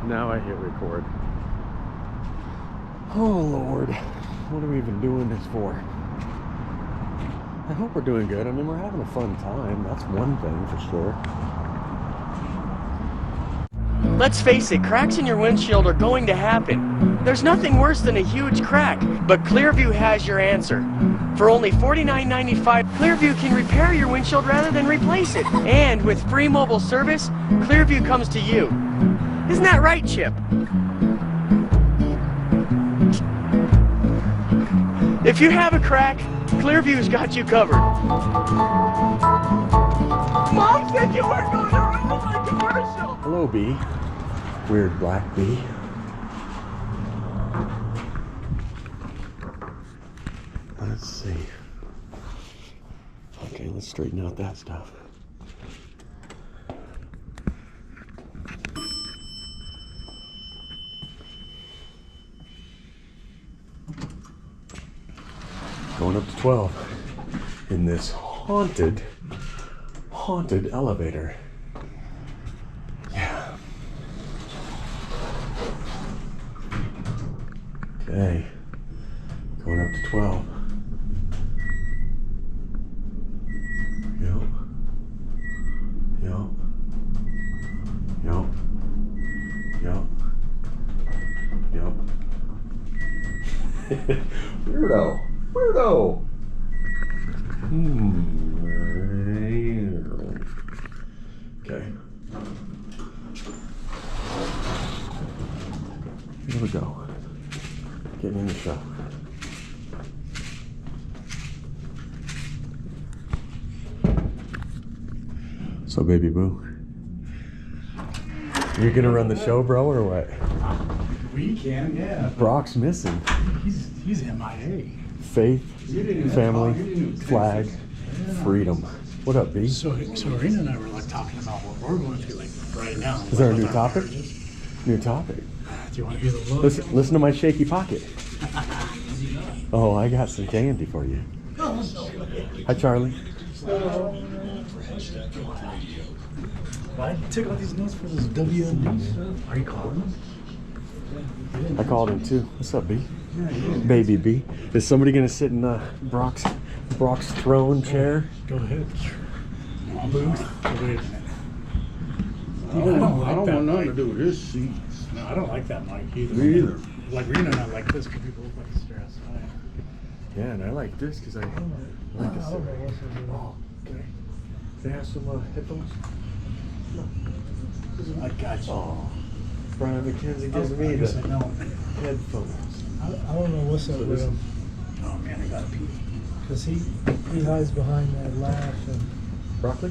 Now I hit record. Oh Lord, what are we even doing this for? I hope we're doing good. I mean, we're having a fun time. That's one thing for sure. Let's face it, cracks in your windshield are going to happen. There's nothing worse than a huge crack, but Clearview has your answer. For only $49.95, Clearview can repair your windshield rather than replace it. And with free mobile service, Clearview comes to you. Isn't that right, Chip? If you have a crack, Clearview's got you covered. Mom said you weren't going to ruin my commercial! Hello, bee. Weird black bee. Let's see. Okay, let's straighten out that stuff. Going up to 12 in this haunted elevator. Yeah. Okay. Going up to 12. Yep. Yep. Yep. Yep. Yep. Weirdo. Weirdo. Okay. Here we go. Getting in the show. So, baby boo, you gonna run the show, bro, or what? We can, yeah. Brock's missing. He's MIA. Faith, family, flag, freedom. What up, B? So Arena and I were like talking about what we're going through like right now. Is there a new With our topic? marriages. New topic. Do you want to hear the look? Listen to my shaky pocket. Oh, I got some candy for you. Hi, Charlie. I took all these notes for this WMD stuff. Are you calling them? I called him too. What's up, B? Yeah, yeah. Baby B. Is somebody gonna sit in Brock's throne chair? Go ahead. Booth. Wait a minute. I don't want nothing to do with his seat. No, I don't like that mic either. Me either. Like Rena and I like this because people look like stress. Yeah, and I like this because I like this. Oh, okay. They have some headphones. I got you. Oh, Brian McKenzie gives me I guess I the don't. headphones. I don't know what's up with him, Oh man, I gotta pee. because he hides behind that laugh and Broccoli?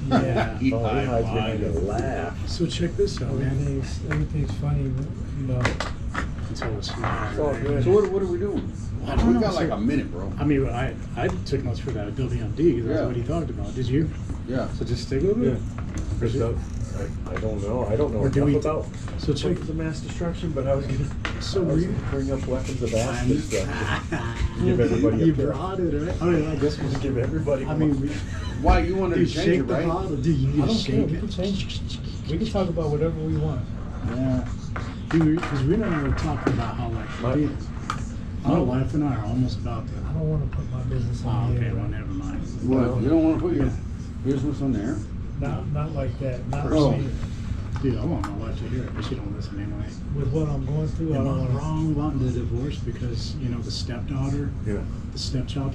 Yeah. He Oh, he hides behind hides a laugh. So check this out, man. everything's funny, but, you know. Until it's It's all good. So what are we doing? I don't We know, got like sir. a minute, bro. I mean, I took notes for that Adobe MD because that's Yeah. what he talked about. Did you? Yeah. So just stick with it. I don't know. I don't know Or do enough we- about So check. weapons of mass destruction, but I was gonna bring up weapons of mass destruction. Give everybody a You pill. brought it, right? I mean, I guess we Just give everybody. I mean, we, Why you wanted dude, to change shake it, the right? bottle. Dude, you I need to don't care, shake we can it. change it. We can talk about whatever we want. Yeah. Dude, because Rena and I were talking about how, like, dude, my wife and I are almost about to. I don't want to put my business Oh, on the okay, air. well, never mind. What? You don't want to put your business on there? Not like that. Not Oh. with me. Dude, I want my wife to hear it, but she don't listen anyway. With what I'm going through, I Am don't I want to. wrong wanting the divorce because, you know, the stepdaughter, Yeah. the stepchild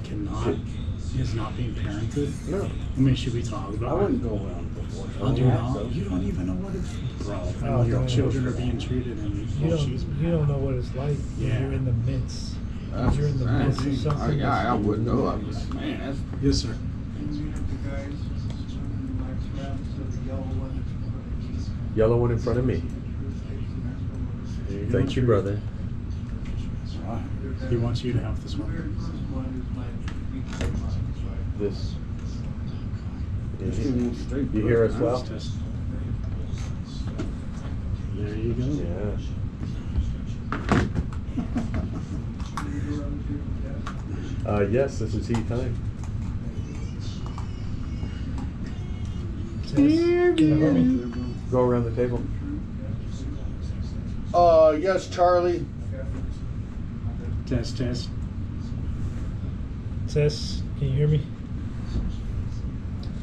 is not being parented? No. I mean, should we talk about I it? wouldn't go around before. Oh, do you not? You don't even know what it's... Bro, when your children are being treated and she's... You don't know what it's like when Yeah. you're in the midst. If you're in the midst of something. I wouldn't know. I was, man, that's... Yes, sir. Yellow one in front of me. Thank you, brother. He wants you to have this one. This. Straight You hear us well? Let's test. There you go. Yeah. Yes, this is heat time. Can you hear me? Go around the table. Yes, Charlie. Test. Tess, can you hear me?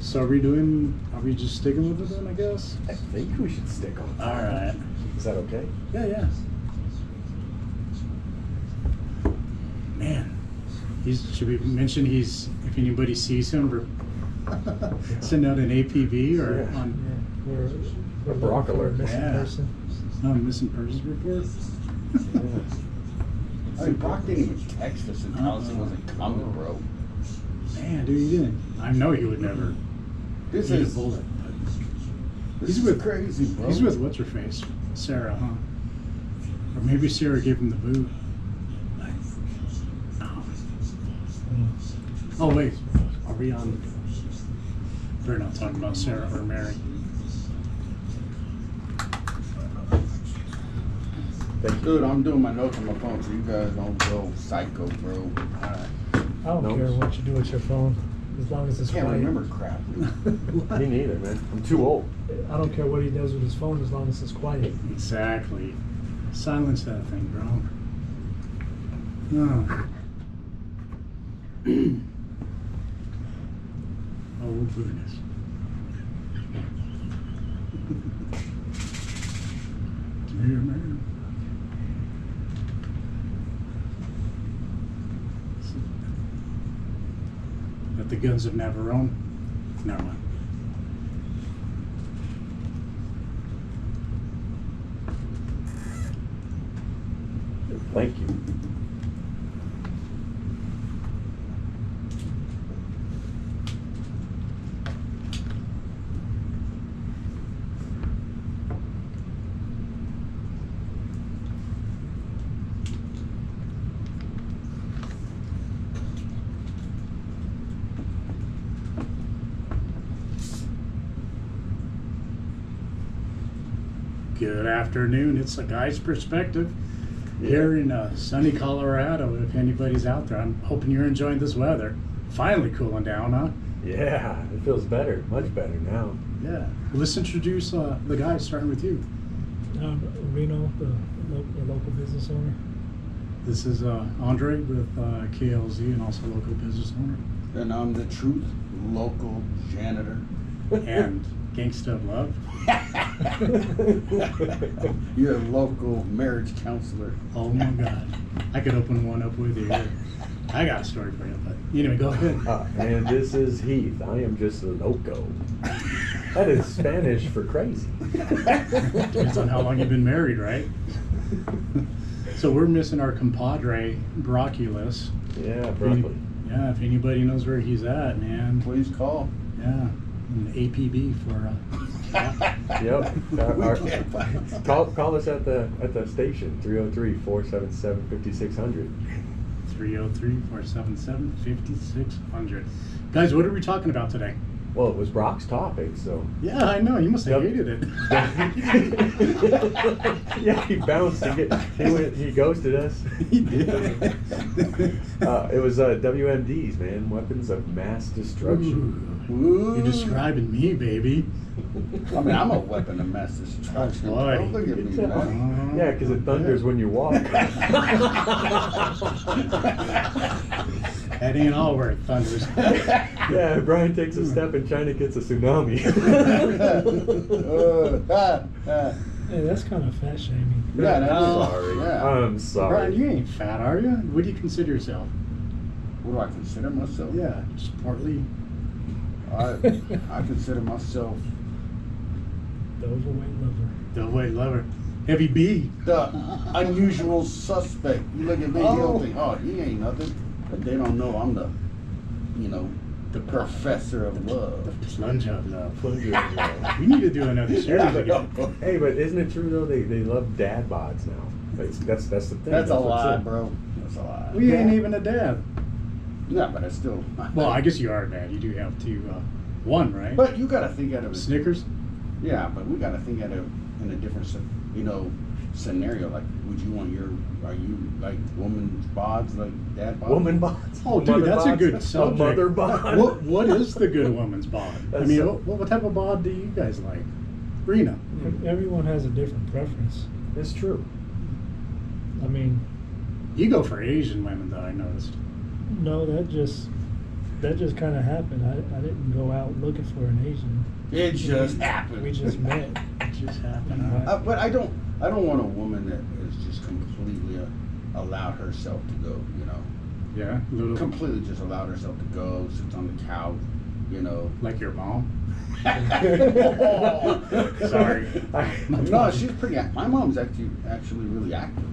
So are we just sticking with it then, I guess? I think we should stick on. All right. Is that okay? Yeah. Man, should we mention if anybody sees him, send out an APB or Yeah. on We're A Brock looking for a alert. missing Yeah. person. Missing persons report? I mean, Brock didn't even text us and tell us he wasn't coming, bro. Man, dude, he didn't. I know he would never This eat a is bullet. But He's with crazy, bro. he's with what's her face, Sarah, huh? Or maybe Sarah gave him the boot. Oh wait, are we on? We're not talking about Sarah or Mary. Thank you. Dude, I'm doing my notes on my phone, so you guys don't go psycho, bro. Alright. I don't No. care what you do with your phone, as long as it's Can't quiet. remember crap. Me neither, man. I'm too old. I don't care what he does with his phone, as long as it's quiet. Exactly. Silence that thing, bro. Oh. Oh goodness. Come here, man. That the Guns of Navarone? Never mind. Thank you. Good afternoon. It's a guy's perspective here in sunny Colorado. If anybody's out there, I'm hoping you're enjoying this weather. Finally cooling down, huh? Yeah, it feels better. Much better now. Yeah. Well, let's introduce the guys, starting with you. Reno, the local business owner. This is Andre with KLZ and also local business owner. And I'm the truth, local janitor. And Gangsta of Love. You're a local marriage counselor. Oh my God. I could open one up with you. I got a story for you, but anyway, go ahead. And this is Heath. I am just a loco. That is Spanish for crazy. Depends on how long you've been married, right? So we're missing our compadre, Brocculus. Yeah, broccoli. Yeah, if anybody knows where he's at, man. Please call. Yeah, an APB for. Yep. We can't find Call us at the station 303-477-5600. 303-477-5600. Guys, what are we talking about today? Well, it was Brock's topic, so. Yeah, I know. You must have Yep. hated it. Yeah, he bounced. He ghosted us. He did. It was WMDs, man. Weapons of mass destruction. Ooh, you're describing me, baby. I mean, I'm a weapon of mass destruction. Oh, boy. Don't look at me, man. Yeah, because it thunders when you walk. That ain't all where it thunders. Yeah, Brian takes a step and China gets a tsunami. Hey, that's kind of fat shaming. Yeah, that is. Sorry. Yeah. I'm sorry. Brian, you ain't fat, are you? What do you consider yourself? What do I consider myself? Yeah, just partly. I consider myself The overweight lover. The weight lover. Heavy B. the unusual suspect. You look at me, you Oh. don't think, oh, he ain't nothing. But they don't know I'm the, the professor of love. Plunge of love. Plunger of love. We need to do another series again. Hey, but isn't it true though? They love dad bods now. That's the thing. That's a what's lie, it. bro. That's a lie. We ain't even a dad. Yeah, but I still. Well, I guess you are a dad. You do have one, right? But you gotta think out of it. Snickers? Yeah, but we gotta think out of in a different, scenario. Like, are you like woman bods, like dad bods? Woman bods. Oh, dude, Mother that's a bods? good subject. Mother bod. What is the good woman's bod? I That's mean, so- what type of bod do you guys like? Rena. Everyone has a different preference. It's true. I mean, You go for Asian women, though, I noticed. no, that just kind of happened. I didn't go out looking for an Asian. It just happened. We just met. It just happened. Huh? But I don't want a woman that is just completely allowed herself to go, you know. Yeah, little Completely just allowed herself to go, sits on the couch, you know. like your mom. Sorry. No, she's pretty. My mom's actually really active.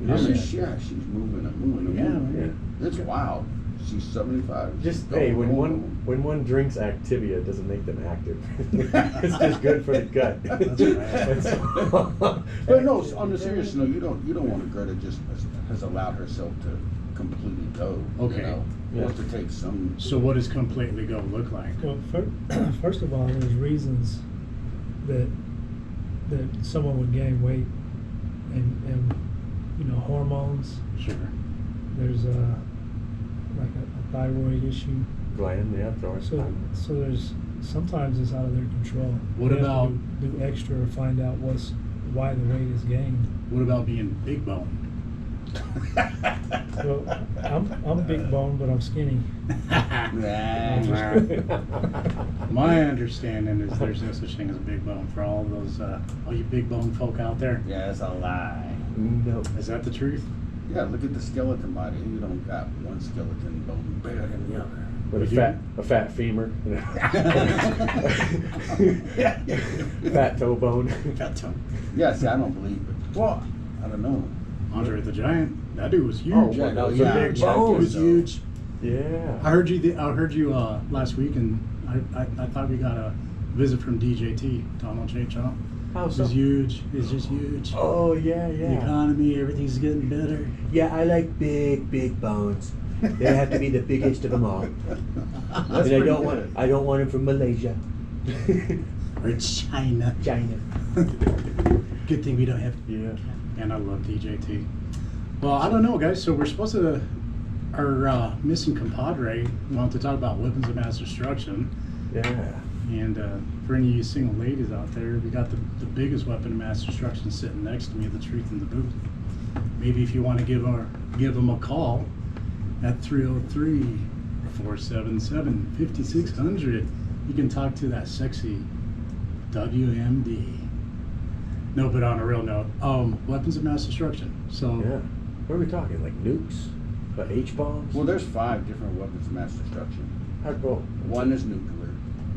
I mean, she's moving and moving and moving. It's wild. She's 75. Just Go, hey, go, when go. one drinks Activia, it doesn't make them active. It's just good for the gut. But no, on the serious note, you don't want a girl that just has allowed herself to completely go. Okay. You know, Yeah. wants to take some. So what does completely go look like? Well, first of all, there's reasons that someone would gain weight, and you know, hormones. Sure. There's like a thyroid issue. Gland, yeah, throw it. So there's sometimes it's out of their control. What They have to about- do extra or find out why the weight is gained? What about being big bone? Well, I'm big bone, but I'm skinny. My understanding is there's no such thing as a big bone for all those, all you big bone folk out there. Yeah, it's a lie. No. Is that the truth? Yeah, look at the skeleton body. You don't got one skeleton bone bigger than the other. With You a fat femur. Fat toe bone. Fat tongue. Yeah, see, I don't believe it. Well, I don't know. Andre the Giant, that dude was huge. Oh, Yeah, that was yeah, a big yeah, He bone. was so. huge. Yeah. I heard you last week, and I thought we got a visit from DJT, Donald J. Trump. How He's so? huge. He's just huge. Oh yeah, The yeah. economy, everything's getting better. Yeah, I like big bones. They have to be the biggest of them all. That's And I pretty don't good. want them from Malaysia. Or China. China. Good thing we don't have. Yeah. And I love DJT. Well, I don't know, guys. So we're supposed to, our missing compadre wanted to talk about weapons of mass destruction. Yeah. And for any of you single ladies out there, we got the biggest weapon of mass destruction sitting next to me, the Truth in the Booth. Maybe if you want to give them a call at 303-477-5600, you can talk to that sexy WMD. No, but on a real note, weapons of mass destruction. So Yeah. What are we talking? Like nukes? H-bombs? Well, there's 5 different weapons of mass destruction. Well, One is nuclear.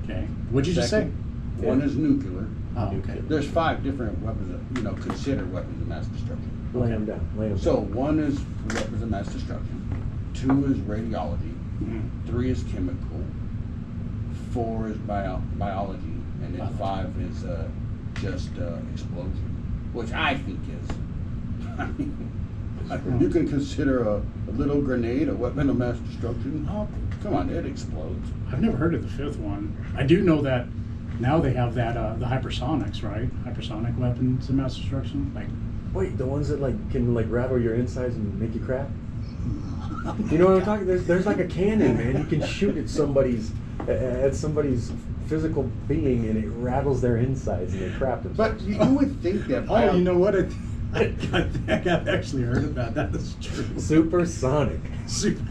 okay, what'd you just say? Second, One is nuclear. Oh, okay. There's 5 different weapons of, considered weapons of mass destruction. lay them down. Lay them So down. 1 is weapons of mass destruction. 2 is radiology. Mhm. 3 is chemical. 4 is biology. And then 5 is just explosion, which I think is. You can consider a little grenade a weapon of mass destruction. Oh, Come on, it explodes. I've never heard of the 5th one. I do know that now they have that the hypersonics, right? Hypersonic weapons of mass destruction. Like, Wait, the ones that can rattle your insides and make you crap? You know what I'm talking? There's like a cannon, man. You can shoot at somebody's physical being, and it rattles their insides, and they crap themselves. But you would think that. oh, you know what? I think I've actually heard of that. That is true. Supersonic. Super.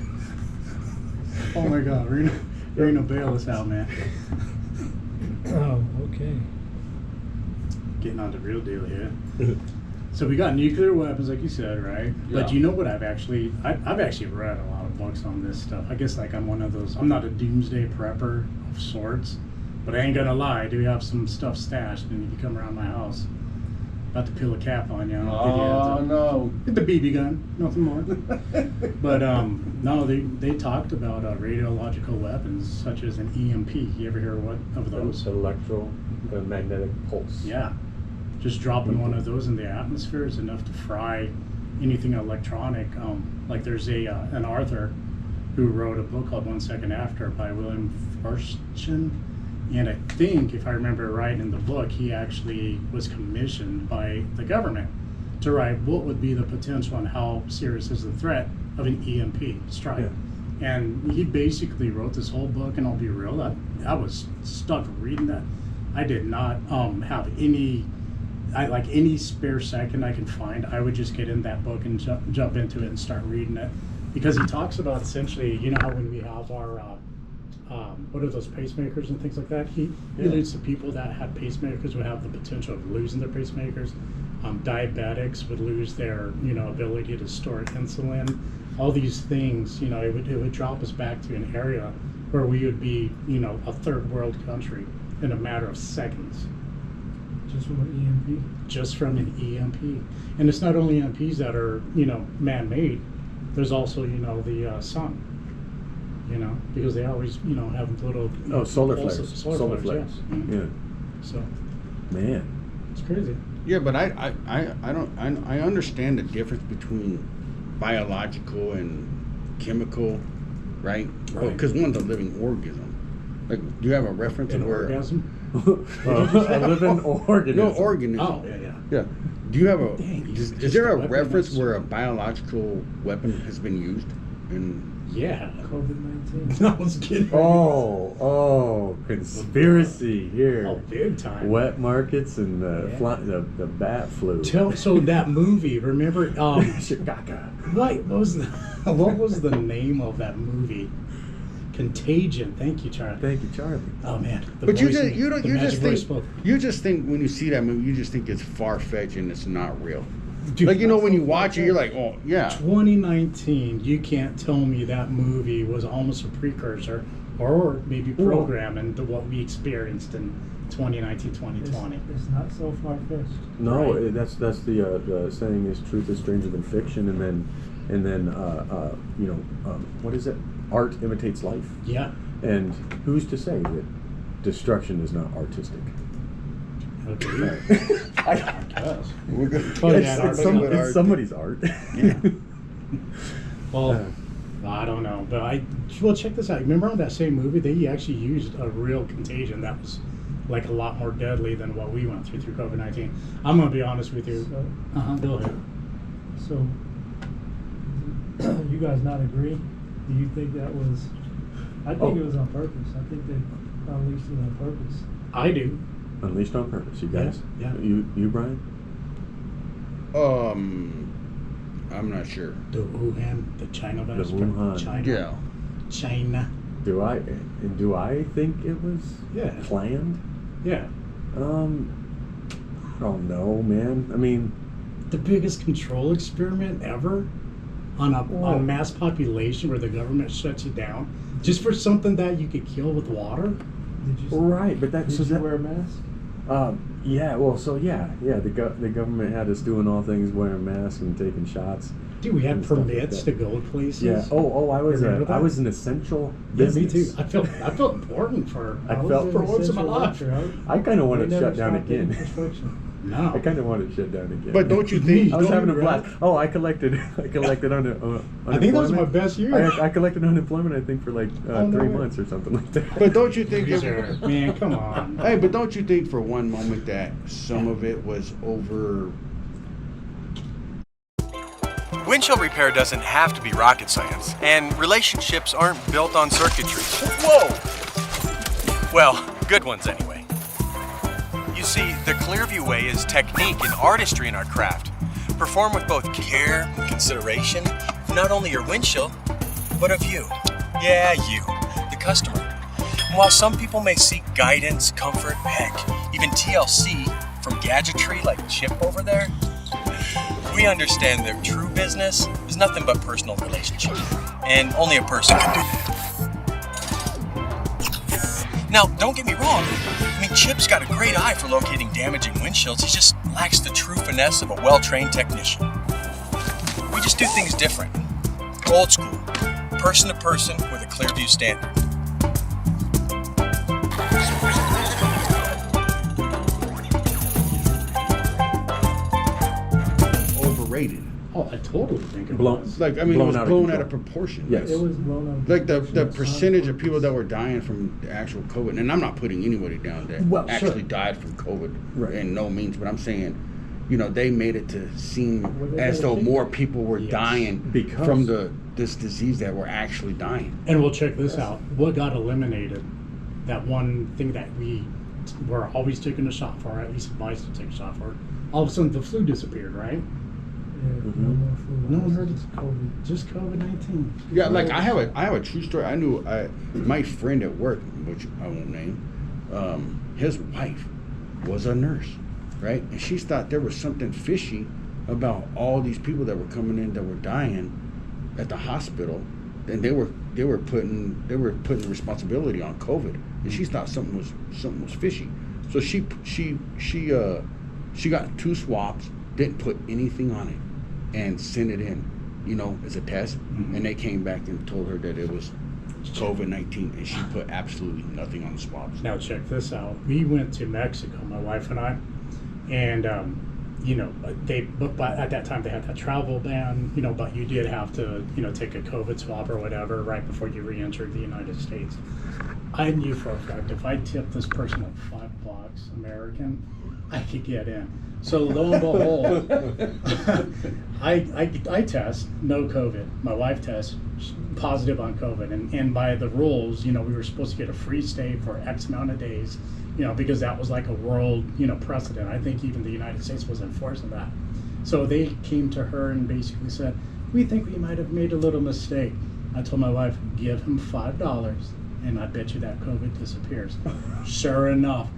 Oh my God, Reno, bail us out, man. Oh, okay. Getting on the real deal here. So we got nuclear weapons, like you said, right? But Yeah. you know what? I've actually read a lot of books on this stuff. I guess like I'm one of those. I'm not a doomsday prepper of sorts, but I ain't gonna lie. I do have some stuff stashed, and if you come around my house, about to peel a cap on you. Oh no. The BB gun, nothing more. But no, they talked about radiological weapons such as an EMP. You ever hear of those? Electromagnetic pulse. Yeah, just dropping one of those in the atmosphere is enough to fry anything electronic. Like there's an author who wrote a book called 1 Second After by William Forstchen. And I think, if I remember right in the book, he actually was commissioned by the government to write what would be the potential and how serious is the threat of an EMP strike. Yeah. And he basically wrote this whole book, and I'll be real, I was stuck reading that. I did not have any I like any spare second I can find, I would just get in that book and jump into it and start reading it, because he talks about essentially, you know how when we have our what are those pacemakers and things like that, he alludes to people that have pacemakers would have the potential of losing their pacemakers. Diabetics would lose their, you know, ability to store insulin. All these things, you know, it would drop us back to an area where we would be, you know, a third world country in a matter of seconds. Just from an EMP. Just from an EMP. And it's not only EMPs that are, you know, man-made. There's also, you know, the sun. You know, because they always, you know, have little solar pulses, flares. solar flares. flares. Yeah. Yeah. So Man. it's crazy. Yeah, but I understand the difference between biological and chemical, right? Right. Because one's a living organism. Like, do you have a reference An of where? orgasm. A living organism. No, organism. Oh yeah. Yeah. Do you have a? Dang, is just there a a weapon reference that's- where a biological weapon has been used? Yeah. COVID-19. I was kidding. Oh, conspiracy here. Oh, big time. Wet markets and the Yeah. the bat flu. So that movie, remember? Chicago. What was the name of that movie? Contagion. Thank you, Charlie. Thank you, Charlie. Oh man. The But you voice- just you don't the you just magic voice think spoke. you just think when you see that movie you just think it's far fetched and it's not real. Dude, Like, you know, that's when so you watch it, you're like, oh yeah. 2019, you can't tell me that movie was almost a precursor or maybe programming to what we experienced in 2019, 2020. It's not so far-fetched. No, Right. that's the saying is truth is stranger than fiction, and then you know what is it? Art imitates life, Yeah. and who's to say that destruction is not artistic? Okay. I Yes. We're good. Oh, yeah, it's, art- it's somebody's art. Well, I don't know, but well, check this out. Remember on that same movie, they actually used a real contagion that was like a lot more deadly than what we went through COVID-19. I'm gonna be honest with you. So, Go ahead. so you guys not agree? Do you think that was? I think it was on purpose. I think they unleashed it on purpose. I do. Unleashed on purpose, you guys. Yeah. You Brian? I'm not sure. The Wuhan, the China virus. Wuhan. China. Yeah. China. Do I think it was Yeah. planned? Yeah. I don't know, man. I mean, The biggest control experiment ever on mass population where the government shuts you down just for something that you could kill with water. Did you? right, but that Did so you that wear a mask? yeah, well, so yeah. The government had us doing all things, wearing masks and taking shots. Dude, we had And stuff like permits that. to go places. Yeah. Oh, I was Remember I that? was an essential Yeah, me business. too. I felt important for I was felt an for once in my essential life. worker. I kind of wanted They it never shut down stopped getting again. construction. no. I kind of wanted it shut down again. But don't you think? I was don't having a you blast. really? Oh, I collected unemployment. I think that was my best year. I collected unemployment, I think, for like Oh, no 3 way. months or something like that. But don't you think? Loser. Man, come on. Hey, but don't you think for one moment that some of it was over? Windshield repair doesn't have to be rocket science, and relationships aren't built on circuitry. Whoa! Well, good ones anyway. You see, the Clearview way is technique and artistry in our craft. Perform with both care and consideration, not only your windshield, but of you. Yeah, you, the customer. And while some people may seek guidance, comfort, heck, even TLC from gadgetry like Chip over there, we understand that true business is nothing but personal relationship, and only a person can do that. Now, don't get me wrong. I mean, Chip's got a great eye for locating damaging windshields. He just lacks the true finesse of a well-trained technician. We just do things different. Old school, person to person with a Clearview standard. Overrated. Oh, I totally think it Blown. was. Like, I mean, Blown it was out of blown control. out of proportion. Yes. It was blown up. Like the percentage of people that were dying from the actual COVID, and I'm not putting anybody down that Well, actually sure. died from COVID Right. in no means, but I'm saying, you know, they made it to seem Well, they as gotta though think more that. people were Yes. dying Because- from this disease that were actually dying. And we'll check this out. What got eliminated? That one thing that we were always taking a shot for, or at least advised to take a shot for, all of a sudden the flu disappeared, right? Yeah, no more flu. No one heard viruses. it's COVID, just COVID-19. Yeah, like I have a true story. I knew my friend at work, which I won't name, his wife was a nurse, right? And she thought there was something fishy about all these people that were coming in that were dying at the hospital, and they were putting responsibility on COVID, and she thought something was fishy. So she got 2 swabs, didn't put anything on it, and sent it in, as a test, and they came back and told her that it was COVID-19, and she put absolutely nothing on the swabs. Now check this out. We went to Mexico, my wife and I, and but at that time they had that travel ban, but you did have to, take a COVID swab or whatever right before you re-entered the United States. I knew for a fact if I tipped this person like $5 American, I could get in. So lo and behold, I test, no COVID. My wife tests positive on COVID. And by the rules, we were supposed to get a free stay for X amount of days, because that was like a world, precedent. I think even the United States was enforcing that. So they came to her and basically said, we think we might have made a little mistake. I told my wife, give him $5 and I bet you that COVID disappears. Sure enough.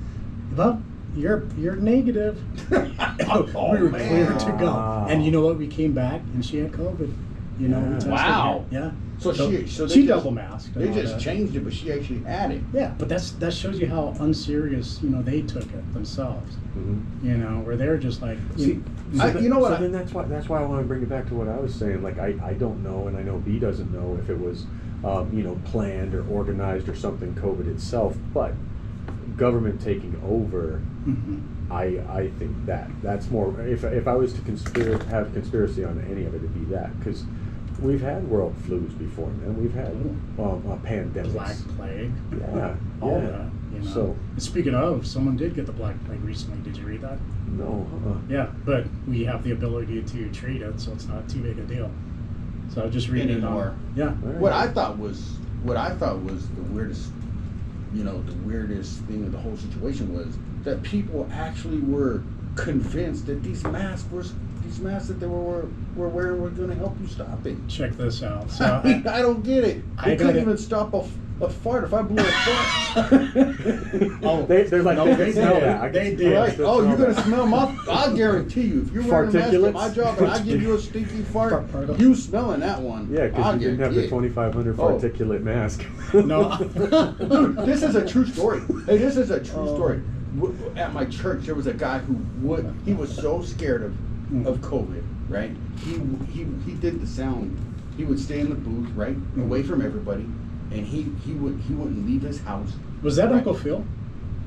Well, you're negative. We were clear to go. And you know what? We came back and she had COVID. We tested Wow. her. Yeah. So she they double masked. They just changed it, but she actually had it. Yeah, but that shows you how unserious they took it themselves. Mm-hmm. Where they're just like See, you know what? So then that's why I want to bring it back to what I was saying. Like I don't know, and I know B doesn't know if it was planned or organized or something, COVID itself, but government taking over. Mhm. I think that's more. If I was to have conspiracy on any of it, it'd be that, because we've had world flus before, man. We've had pandemics. Black plague. Yeah, All yeah. that. So And speaking of, someone did get the Black Plague recently. Did you read that? no. Yeah, but we have the ability to treat it, so it's not too big a deal. So I just read it Anymore. on. Yeah. What I thought was the weirdest, the weirdest thing of the whole situation was that people actually were convinced that these masks that they were wearing were going to help you stop it. Check this out. So I don't get it. I They got couldn't it. even stop a fart if I blew a fart. Oh, They're like, no, they they can smell did. that. I They can did. smell Right. that. Oh, you're gonna smell my. I guarantee you, if you're wearing a mask at my Particulates? job and I give you a stinky fart, Particle. you smelling that one. Yeah, I because you didn't have the guarantee it. 2,500 Oh. particulate mask. No. Dude, this is a true story. Hey, this is a true Oh. story. At my church, there was a guy who he was so scared of COVID, right? He did the sound. He would stay in the booth, right, away from everybody, and he wouldn't leave his house. Was that Right. Uncle Phil?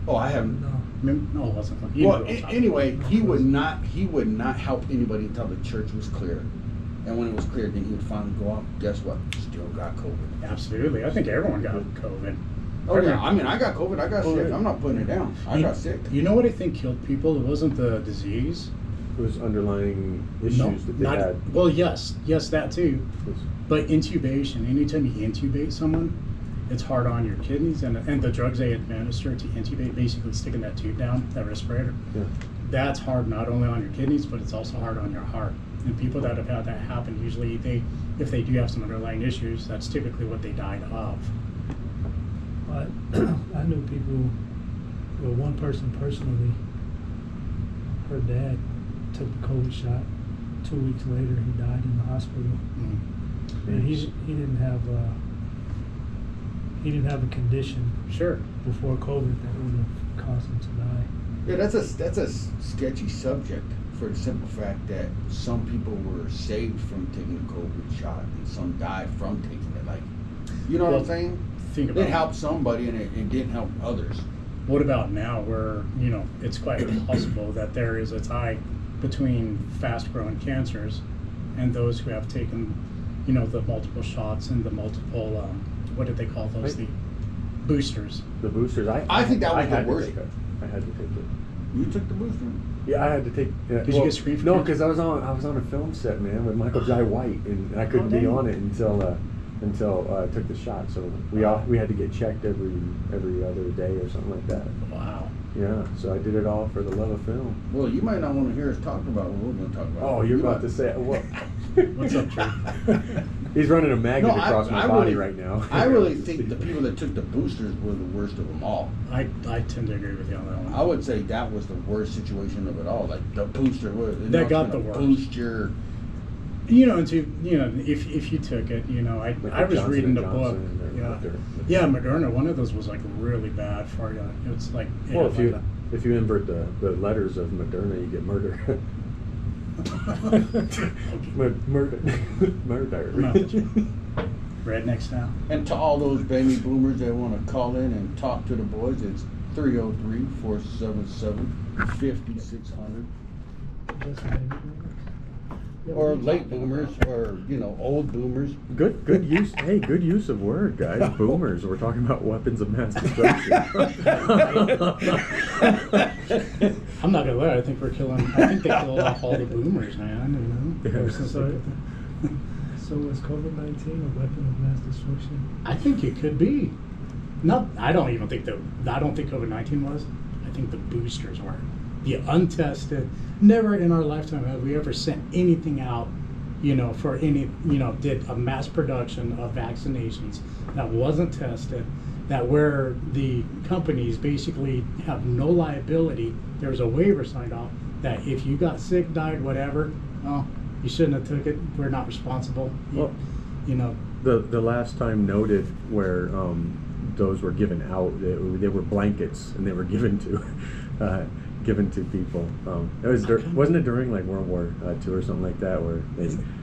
Oh, I haven't. No. No, it wasn't. You Well, knew what I'm talking anyway, he would not help anybody until the church was clear, and when it was clear, then he would finally go out. Guess what? Still got COVID. about. Absolutely. I think everyone got COVID. Oh yeah, I mean, I got COVID. I got Oh, sick. yeah. I'm not putting it down. I got sick. You know what I think killed people? It wasn't the disease. It was underlying issues No, that they not, had. well, yes, that too. But intubation, anytime you intubate someone, it's hard on your kidneys, and the drugs they administer to intubate, basically sticking that tube down, that respirator, Yeah. that's hard not only on your kidneys, but it's also hard on your heart. And people that have had that happen, usually if they do have some underlying issues, that's typically what they died of. But I knew people, well, one person personally, her dad took the COVID shot. 2 weeks later, he died in the hospital. Mm. And he didn't have a condition Sure. before COVID that would have caused him to die. Yeah, that's a sketchy subject for the simple fact that some people were saved from taking the COVID shot and some died from taking it. Like, you know what Well, I'm saying? Think about It helped somebody and it didn't help others. What about now where, it's quite possible that there is a tie between fast-growing cancers and those who have taken, the multiple shots and the multiple, what did they call those? The boosters. The boosters. I think that was the had to worst. take it. I had to take it. You took the booster? Yeah, I had to take. Did you get screened for No, cancer? because I was on a film set, man, with Michael Jai White, and I couldn't be dang. on it until I took the shot. So we had to get checked every other day or something like that. Wow. Yeah, so I did it all for the love of film. Well, you might not want to hear us talk about what we're going to talk about. Oh, you're about to say what? What's up, Trey? He's running a magnet No, across my body right now. I really think the people that took the boosters were the worst of them all. I tend to agree with you on that one. I would say that was the worst situation of it all. Like the booster, That got the it's gonna worst. Boost your. You know, if you took it, I Like was Johnson reading and the book. Johnson and Yeah, Moderna. yeah, Moderna. One of those was like really bad for you. It's like it Well, had if you invert the letters of Moderna, you get murder. Murder. No. rednecks now. And to all those baby boomers that want to call in and talk to the boys, it's 303-477-5600. Just maybe. Yeah, Or we late talking boomers, about- or old boomers. Good use. Hey, good use of word, guys. Boomers. We're talking about weapons of mass destruction. I'm not gonna lie. I think we're killing. I think they killed off all the boomers, man. Yeah. Ever since they So, put the- so is COVID-19 a weapon of mass destruction? I think it could be. I don't think COVID-19 was. I think the boosters were. The untested. Never in our lifetime have we ever sent anything out, for any, did a mass production of vaccinations that wasn't tested, that where the companies basically have no liability. There's a waiver signed off that if you got sick, died, whatever, oh, you shouldn't have took it. We're not responsible. Well, you know. The last time noted where those were given out, they were blankets and they were given to people. It was wasn't it during like World War II or something like that where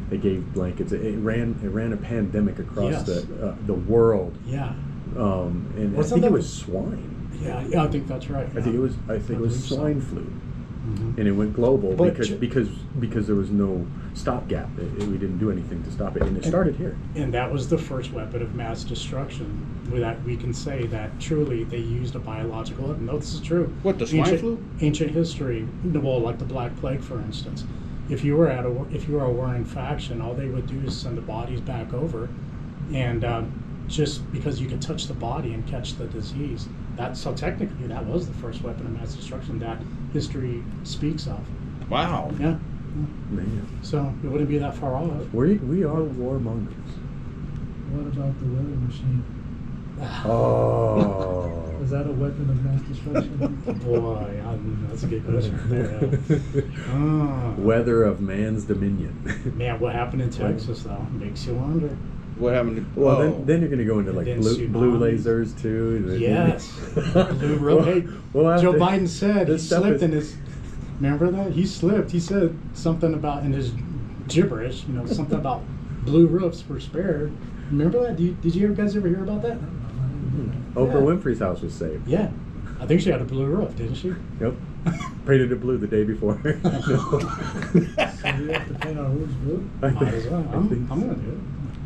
they gave blankets. It ran a pandemic across Yes. the world. Yeah. And I Wasn't think that- it was swine. Yeah, I think that's right. I think it was believe so. swine flu. Mhm. And it went global But because there was no stopgap. We didn't do anything to stop it, and it started here. And that was the first weapon of mass destruction. With that, we can say that truly they used a biological weapon. No, this is true. What, the swine flu? Ancient history, well, like the Black Plague, for instance. If you were a warring faction, all they would do is send the bodies back over, and just because you could touch the body and catch the disease. So technically, that was the first weapon of mass destruction that history speaks of. Wow. Yeah. Man, So it wouldn't be that far off. we are warmongers. What about the weather machine? Oh. Is that a weapon of mass destruction? Boy, that's a good question right there. Ah. Weather of man's dominion. Man, what happened in Texas though makes you wonder. What happened to? Well, oh. then you're going to go into And like then blue tsunamis. lasers too. Yes, blue rope. Hey, We'll have Joe to- Biden said he this stuff slipped is- in his. Remember that he slipped. He said something about in his gibberish. Something about blue roofs were spared. Remember that? Did you guys ever hear about that? Oprah Yeah. Winfrey's house was saved. Yeah, I think she had a blue roof, didn't she? Yep. Painted it blue the day before. So we have to paint our roofs blue? Might as well. I I'm think gonna do it.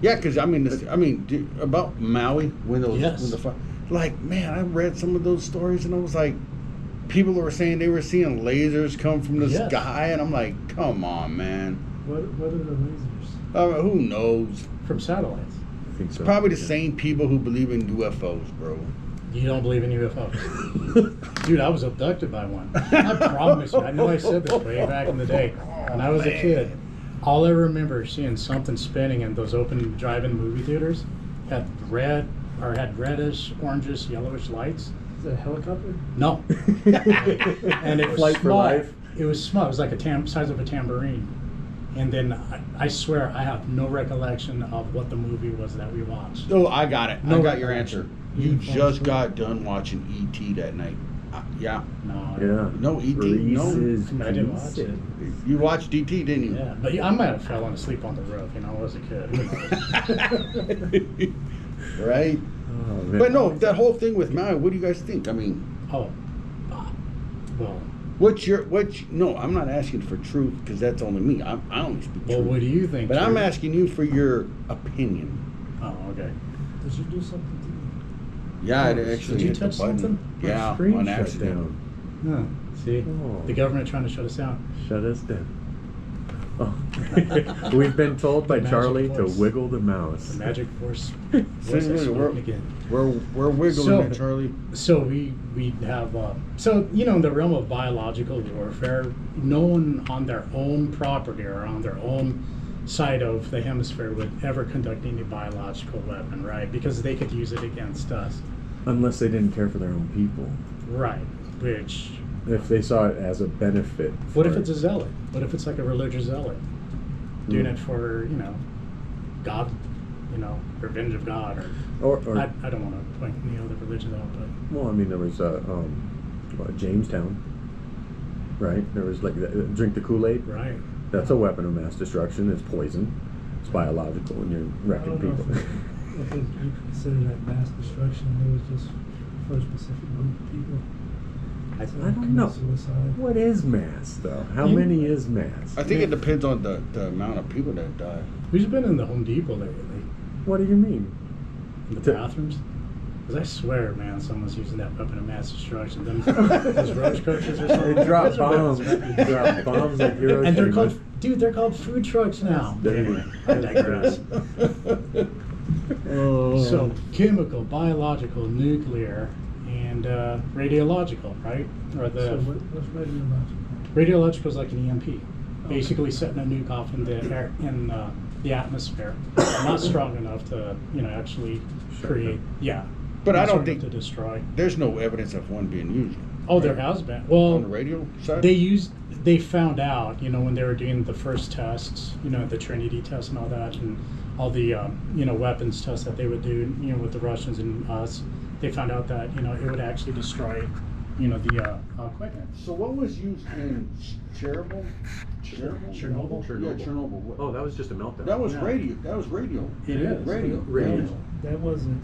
Yeah, because about Maui when Yes. when the like, man, I read some of those stories and I was like, people were saying they were seeing lasers come from the Yes. sky, and I'm like, come on, man. What are the lasers? Who knows? From satellites. I think so. Probably the same people who believe in UFOs, bro. You don't believe in UFOs? Dude, I was abducted by one. I promise you. I know I said this way back in the day. When I was a kid, all I remember is seeing something spinning in those open drive-in movie theaters. Had reddish, orangish, yellowish lights. Is it a helicopter? No. And it was Flight for small. life. It was small. It was like size of a tambourine. And then I swear I have no recollection of what the movie was that we watched. Oh, I got it. No I got your answer. You Uniform just suit. got done watching E.T. that night. Yeah. No. Yeah. No, E.T. No. Reese's I didn't watch it. Pieces. You watched E.T., didn't you? Yeah, but I might have fallen asleep on the roof. I was a kid. Who knows? Right? Oh, man. But no, that whole thing with Maui, what do you guys think? I mean, Oh, well, no, I'm not asking for truth because that's only me. I only speak well, truth. what do you think? But I'm Drew? asking you for your opinion. Oh, okay. Did you do something Yeah, it Oh, actually did you hit the touch button. something? Yeah, My screen on shut accident. down. Huh. See, Oh. the government trying to shut us down. Shut us down. Oh. We've been told by The magic Charlie to voice. wiggle the mouse. The magic force. See, voice I spoke again. we're wiggling So- it, Charlie. So we have so in the realm of biological warfare, no one on their own property or on their own side of the hemisphere would ever conduct any biological weapon, right? Because they could use it against us, Unless they didn't care for their own people. right? Which, If they saw it as a benefit. what if for- it's a zealot? What if it's like a religious zealot doing it for God, revenge of God, or Or I don't want to point any other religion out, but well, I mean, there was Jamestown, right? There was like drink the Kool-Aid. right. That's a weapon of mass destruction. It's poison. It's biological, and you're I wrecking don't know people. if you consider that mass destruction. It was just for a specific group of people. I to don't commit know. Suicide. What is mass, though? How You- many is mass? I think it depends on the amount of people that die. Who's been in the Home Depot lately? What do you mean? In the To- bathrooms? Because I swear, man, someone's using that weapon of mass destruction. Those roach coaches or something. They drop Those are bombs. weapons. They drop bombs like Hiroshima. And they're called, they're called food trucks now. There you Anyway, I digress. Oh. So, chemical, biological, nuclear, and radiological, right? Or So the what's radiological? radiological is like an EMP, basically setting a nuke off in the air, in the atmosphere, not strong enough to actually Shut create. down. Yeah, But I not don't strong enough think- to destroy. There's no evidence of one being used. Oh, there right? has been. Well, On the radio side? they found out, when they were doing the first tests, the Trinity test and all that, and all the weapons tests that they would do, with the Russians and us. They found out that it would actually destroy, the equipment. So what was used in Chernobyl? Chernobyl? Yeah, Chernobyl. What- Oh, that was just a meltdown. That was Yeah. radio. That was radio. It is. Radio. Radio. That wasn't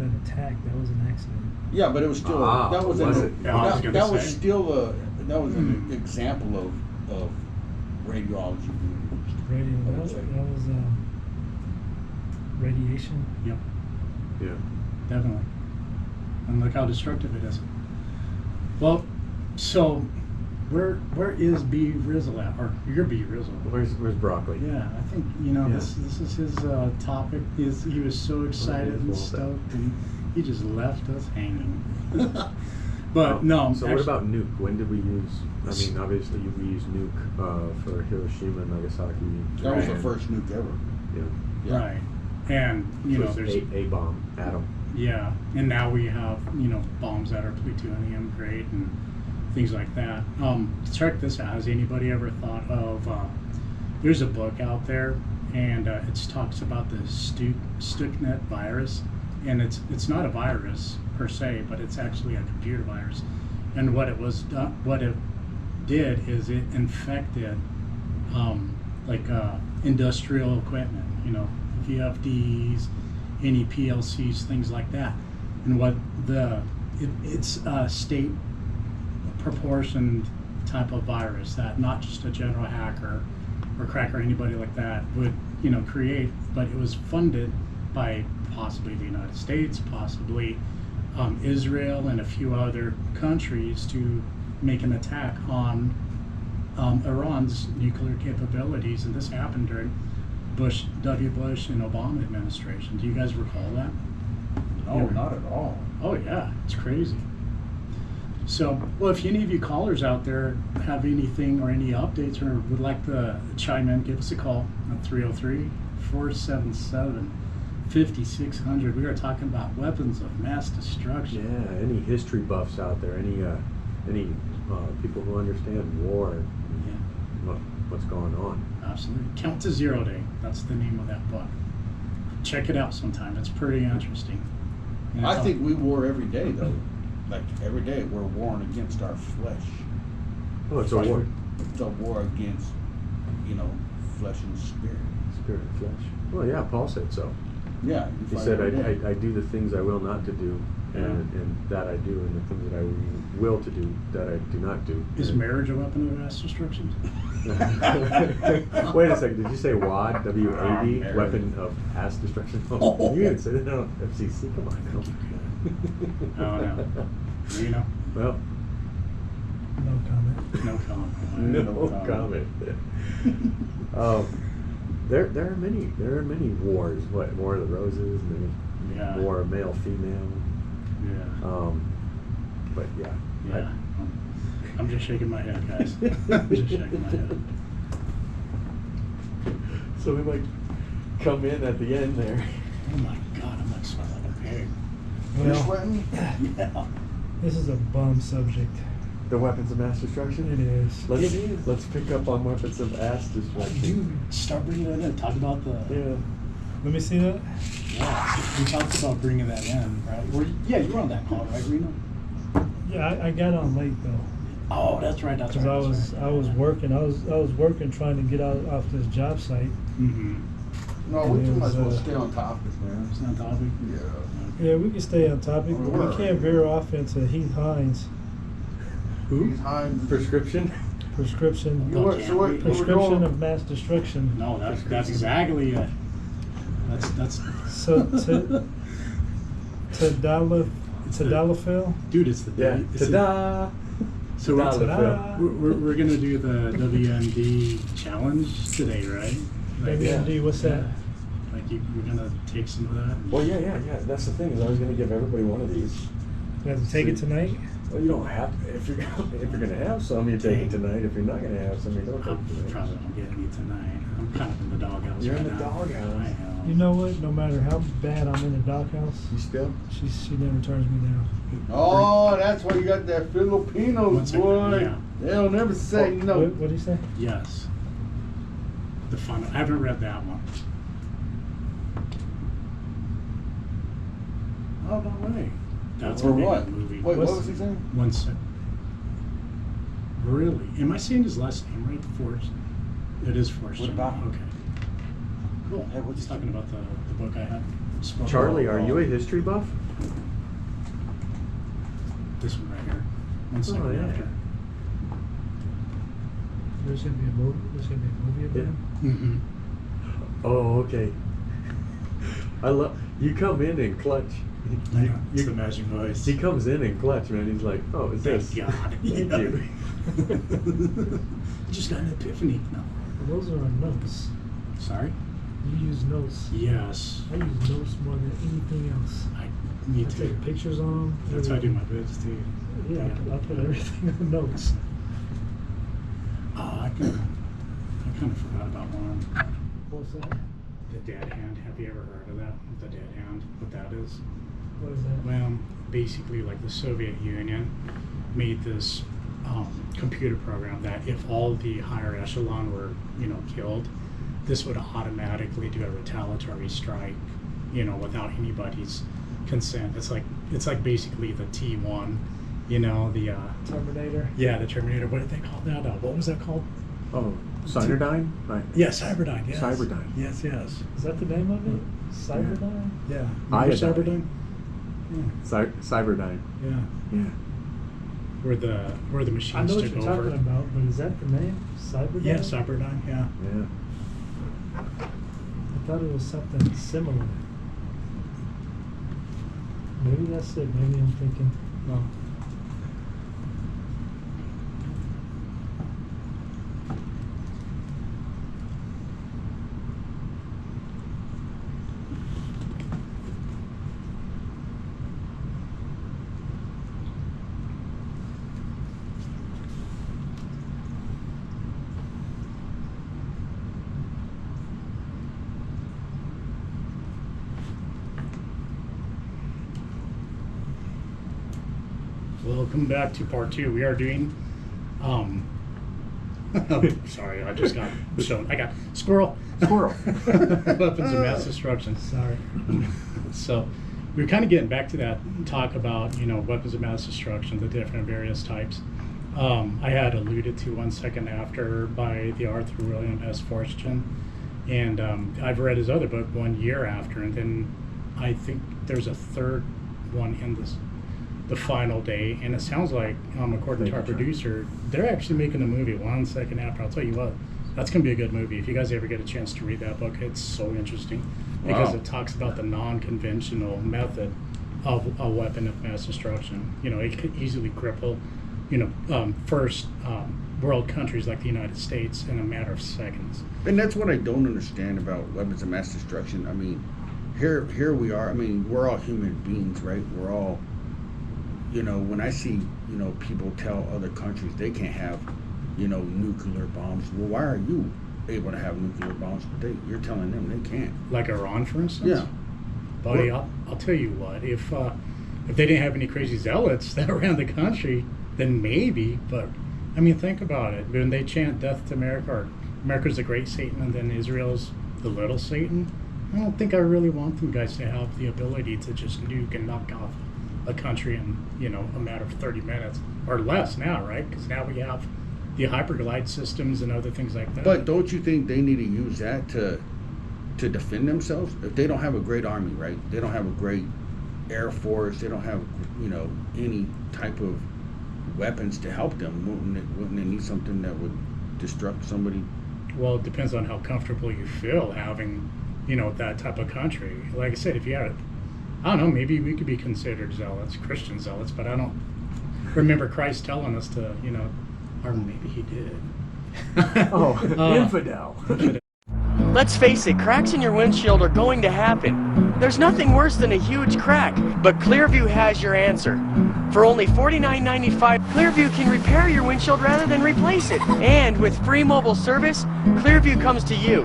an attack. That was an accident. Yeah, but it was still Ah, that was was an, it? Yeah, I was that, gonna that was say. still that was an example of radiology. Radio. I That would was, say. radiation. Yep, Yeah. definitely. And look how destructive it is. Well, so where is B Rizzle at? Or your B Rizzle? Where's broccoli? Yeah, I think Yeah. this is his topic. He was so excited and well done. stoked, and he just left us hanging. But no. So what actually- about nuke? When did we use? I mean, obviously we used nuke for Hiroshima and Nagasaki. That was the Right. first nuke ever. Yeah. Yeah. Right, and So there's a bomb, atom. yeah, and now we have bombs that are plutonium grade and things like that. Check this out. Has anybody ever thought of? There's a book out there, and it talks about the Stuxnet virus, and it's not a virus per se, but it's actually a computer virus. And what it did is it infected industrial equipment, VFDs, any PLCs, things like that. And what it's a state proportioned type of virus that not just a general hacker or cracker or anybody like that would create, but it was funded by possibly the United States, possibly Israel, and a few other countries to make an attack on Iran's nuclear capabilities. And this happened during W. Bush and Obama administration. Do you guys recall that? No, not at all. Oh yeah, it's crazy. So, well, if any of you callers out there have anything or any updates or would like to chime in, give us a call at 303-477-5600. We are talking about weapons of mass destruction. Yeah. Any history buffs out there? Any people who understand war and Yeah, what's going on? absolutely. Count to Zero Day. That's the name of that book. Check it out sometime. It's pretty interesting. And I it's think we war every day though. Like every day we're warring against our flesh. Oh, it's a war. It's a war against, flesh and spirit. Spirit and flesh. Well, yeah. Paul said so. Yeah. you He fight said, every day. I do the things I will not to do, and that I do, and the things that I will to do, that I do not do. Is marriage a weapon of mass destruction? Wait a second, did you say WAD, W-A-D, married. weapon of mass destruction? Oh. You didn't say that on FCC, come on now. Oh, no. Well, No comment. No comment. No comment. There are many wars. What, War of the Roses, many Yeah. war of male female. Yeah. But yeah. Yeah. I'm just shaking my head, guys. I'm just shaking my head. So we might come in at the end there. Oh my God, I'm like sweating like a pig. You're Well, sweating? Yeah. this is a bum subject. The weapons of mass destruction. It is. Let's pick up on weapons of mass destruction. You start bringing it in. Talk about the. Yeah. Let me see that. Yeah. We talked about bringing that in, right? Yeah, you were on that call, right, Reno? Yeah, I got on late though. Oh, that's right. That's Because right. I was working. I was working trying to get out off this job site. Mm-hmm. No, we It too much was, will uh, stay on topic, man. It's not topic. Yeah. Yeah, we can stay on topic, but we can't veer off into Heath Hines He's hiding. Prescription. prescription You were- so what- you were prescription going- of mass destruction. No, that's exactly it. That's. So Tadalafil. Dude, it's the. Yeah. It's the- Ta-da! So we're, Ta-da. we're gonna do the WMD challenge today, right? Like, WMD, what's that? Like we're gonna take some of that. Well, yeah. That's the thing, is I was gonna give everybody one of these. You have to take it tonight? Well, you don't have to. If you're gonna have some, you take it tonight. If you're not gonna have some, you don't I'm take it probably tonight. not getting it tonight. I'm kind of in the doghouse. You're in right the now. doghouse. I am. You know what? No matter how bad I'm in the doghouse, You still? she never turns me down. Oh, that's why you got that Filipinos, One second, boy. yeah. They'll never say no. What do you say? Yes. The fun. I haven't read that one. Oh no way. That's For gonna be a what? good movie. Wait, what What's- was he saying? One sec. Really? Am I saying his last name right? Forrest. It is Forrest. What about him? Okay. Cool. Hey, what's He's he talking about the book I had. spoke Charlie, about. are you a history buff? This one right here. One second Oh, yeah. after. There's gonna be a movie. There's gonna be a movie about Yeah. him. Mm-hmm. Oh, okay. I love you. Come in and clutch. I know. It's the magic voice. He comes in and clutch, man. He's like, "Oh, it's Thank this." God. Thank Yeah. you. Just got an epiphany. No. Those are on notes. Sorry? You use notes. Yes. I use notes more than anything else. Me I too. take pictures on them. That's how I do my bits too. Yeah, I put everything on notes. Oh, I kind of forgot about one. What's that? The dead hand. Have you ever heard of that? The dead hand. What that is? What is that? Well, basically, like the Soviet Union made this computer program that if all the higher echelon were, killed, this would automatically do a retaliatory strike, without anybody's consent. It's like basically the T1, the Terminator. yeah, the Terminator. What did they call that? What was that called? Oh, Cyberdyne? Right. Yeah, Cyberdyne. Yes. Cyberdyne. Yes, yes. Is that the name of it? Cyberdyne? Yeah. Iodine. Remember Cyberdyne? Yeah. Cyberdyne. Yeah. Yeah. Where the machines I know what took you're over. talking about, but is that the name? Cyberdyne? Yeah, Cyberdyne. Yeah. Yeah. I thought it was something similar. Maybe that's it. Maybe I'm thinking. Well, welcome back to part 2. We are doing sorry, I just got shown. I got squirrel. Weapons of mass destruction. Sorry. So we were kind of getting back to that talk about, weapons of mass destruction, the different various types. I had alluded to 1 second after by the Arthur William S. Forstchen, and I've read his other book 1 year after, and then I think there's a third one in the final day, and it sounds like, according to our producer, they're actually making a movie 1 second after. I'll tell you what, that's going to be a good movie. If you guys ever get a chance to read that book, it's so interesting because Wow. it talks about the non-conventional method of a weapon of mass destruction. It could easily cripple, first world countries like the United States in a matter of seconds. And that's what I don't understand about weapons of mass destruction. I mean, here we are. I mean, we're all human beings, right? We're all, when I see, people tell other countries they can't have, nuclear bombs. Well, why are you able to have nuclear bombs, but you're telling them they can't? Like Iran, for instance? Yeah. Buddy, I'll tell you what, if they didn't have any crazy zealots that ran the country, then maybe, but I mean, think about it. When they chant death to America, or America's the great Satan and then Israel's the little Satan, I don't think I really want them guys to have the ability to just nuke and knock off a country in, a matter of 30 minutes or less now, right? Because now we have the hyperglide systems and other things like that. But don't you think they need to use that to defend themselves? If they don't have a great army, right? They don't have a great air force. They don't have, any type of weapons to help them. Wouldn't they need something that would destruct somebody? Well, it depends on how comfortable you feel having, that type of country. Like I said, if you had, I don't know, maybe we could be considered zealots, Christian zealots, but I don't remember Christ telling us to, or maybe he did. Infidel. Let's face it, cracks in your windshield are going to happen. There's nothing worse than a huge crack, but Clearview has your answer. For only $49.95, Clearview can repair your windshield rather than replace it. And with free mobile service, Clearview comes to you.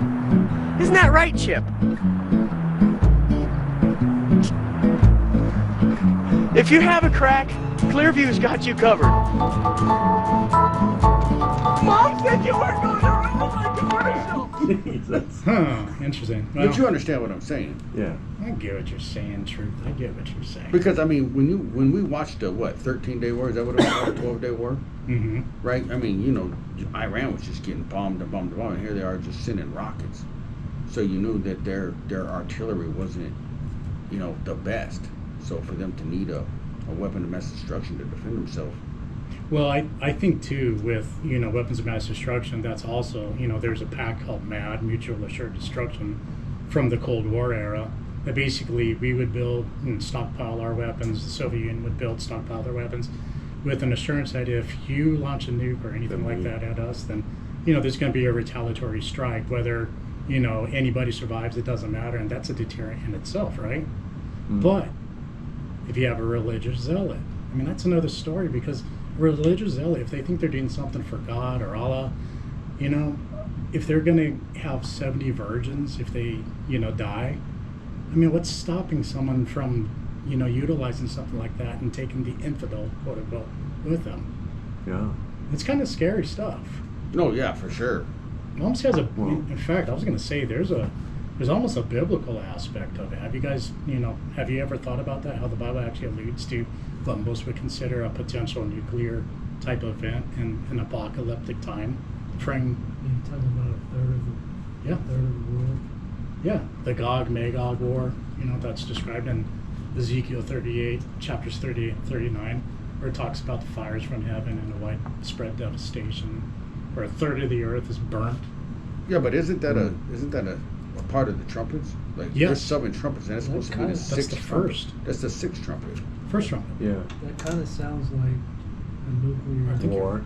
Isn't that right, Chip? If you have a crack, Clearview's got you covered. Mom said you weren't going to ruin my commercial! Jesus. Huh, interesting. Well, But you understand what I'm saying? Yeah. I get what you're saying, Truth. I get what you're saying. Because I mean, when we watched the 13-day war, is that what it was? 12-day war, Mm-hmm. right? I mean, Iran was just getting bombed and bombed and bombed, and here they are just sending rockets. So you knew that their artillery wasn't, the best. So for them to need a weapon of mass destruction to defend themselves. Well, I think too with weapons of mass destruction, that's also there's a pact called MAD, Mutual Assured Destruction, from the Cold War era. That basically we would build and stockpile our weapons. The Soviet Union would build, stockpile their weapons, with an assurance that if you launch a nuke or anything like that at us, then there's going to be a retaliatory strike. Whether anybody survives, it doesn't matter, and that's a deterrent in itself, right? But if you have a religious zealot, I mean, that's another story, because religious zealot, if they think they're doing something for God or Allah, if they're going to have 70 virgins if they, die, I mean, what's stopping someone from, utilizing something like that and taking the infidel, quote unquote, with them? Yeah. It's kind of scary stuff. No, yeah, for sure. It almost has in fact, I was going to say there's almost a biblical aspect of it. Have you guys, have you ever thought about that? How the Bible actually alludes to what most would consider a potential nuclear type event in an apocalyptic time frame? You're talking about a third of the world. Yeah, the Gog Magog war. That's described in Ezekiel 38, chapters 38 and 39, where it talks about the fires from heaven and the widespread devastation, where a third of the earth is burnt. Yeah, but isn't that a part of the trumpets? Like Yes. there's 7 trumpets, and that's supposed to be the That's 6th the trumpet. first. That's the 6th trumpet. First trumpet. Yeah. That kind of sounds like a nuclear, I think War.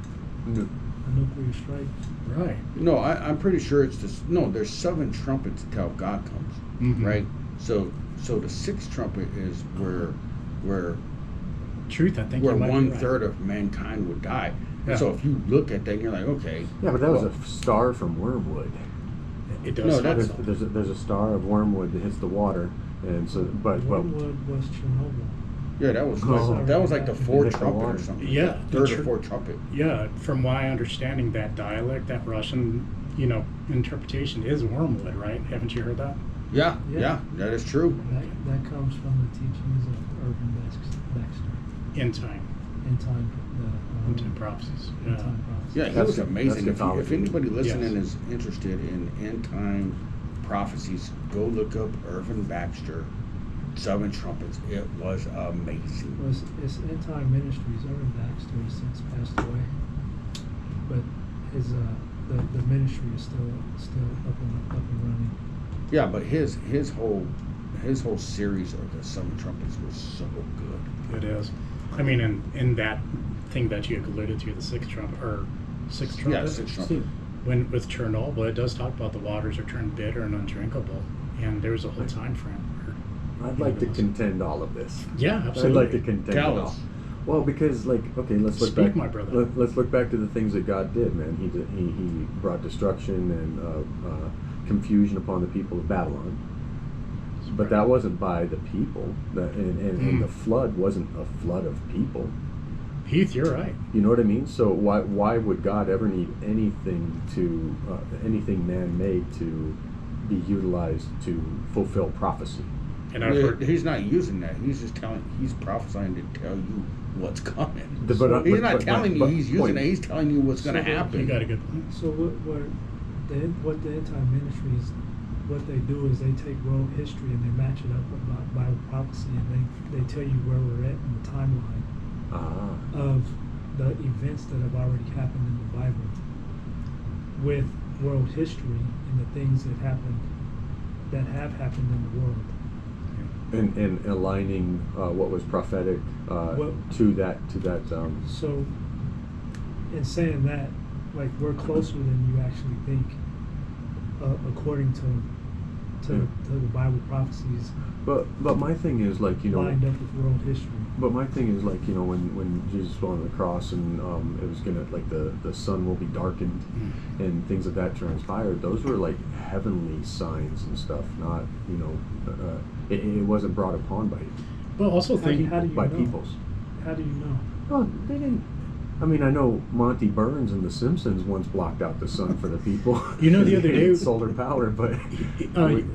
a nuclear strike. Right. No, I'm pretty sure it's this. No, there's 7 trumpets until God comes, Mhm. right? So the 6th trumpet is where Truth, I think you might be right. 1/3 of mankind would die. Yeah. So if you look at that, you're like, okay. Yeah, but that was well, a star from Wormwood. It does. No, have that's- some. There's a star of Wormwood that hits the water, and so but Wormwood was Chernobyl. Yeah, that was Oh. that was like the Hit 4th the trumpet or water. something. Yeah, the 3rd or tr- 4th trumpet. Yeah, from my understanding, that dialect, that Russian, interpretation is Wormwood, right? Haven't you heard that? Yeah, Yeah. yeah, that is true. That comes from the teachings of Irvin Baxter In time. in time. In time prophecies. In Yeah. time prophecy. Yeah, he That's- was amazing. that's If anybody listening Yes. is interested in end time prophecies, go look up Irvin Baxter, 7 trumpets. It was amazing. Well, it's End Time Ministries. Irvin Baxter has since passed away, but his the ministry is still up and running. Yeah, but his whole series of the 7 trumpets was so good. It is. I mean, in that thing that you alluded to, the sixth trumpet, Yeah, six trumpet. when with Chernobyl, it does talk about the waters are turned bitter and undrinkable, and there's a whole time frame where I'd like to contend all of this. yeah, I'd absolutely. like to contend Tell it all. us. Well, because like, okay, let's look Speak, back. my brother. Let's look back to the things that God did, man. He brought destruction and confusion upon the people of Babylon. But that wasn't by the people. And the flood wasn't a flood of people. Heath, you're right. You know what I mean? So why would God ever need anything anything man-made to be utilized to fulfill prophecy? And I've heard He's not using that. He's just he's prophesying to tell you what's coming. But- So but- he's not but- telling but- you he's using point. it. He's telling you what's going to So, happen. you got a good point. So what the anti-ministries, what they do is they take world history and they match it up with Bible prophecy, and they tell you where we're at in the timeline Ah. of the events that have already happened in the Bible with world history and the things that have happened in the world. And aligning what was prophetic to that So, in saying that, like, we're closer than you actually think, according to the Bible prophecies but my thing is like, you know, lined up with world history. but my thing is like, you know, when Jesus fell on the cross and it was gonna, like, the sun will be darkened and things of that transpired, those were like heavenly signs and stuff, not, you know, it wasn't brought upon by But also How do you by know? peoples. How do you know? Oh, they didn't. I mean, I know Monty Burns and The Simpsons once blocked out the sun for the people. You know, the other day- solar power, but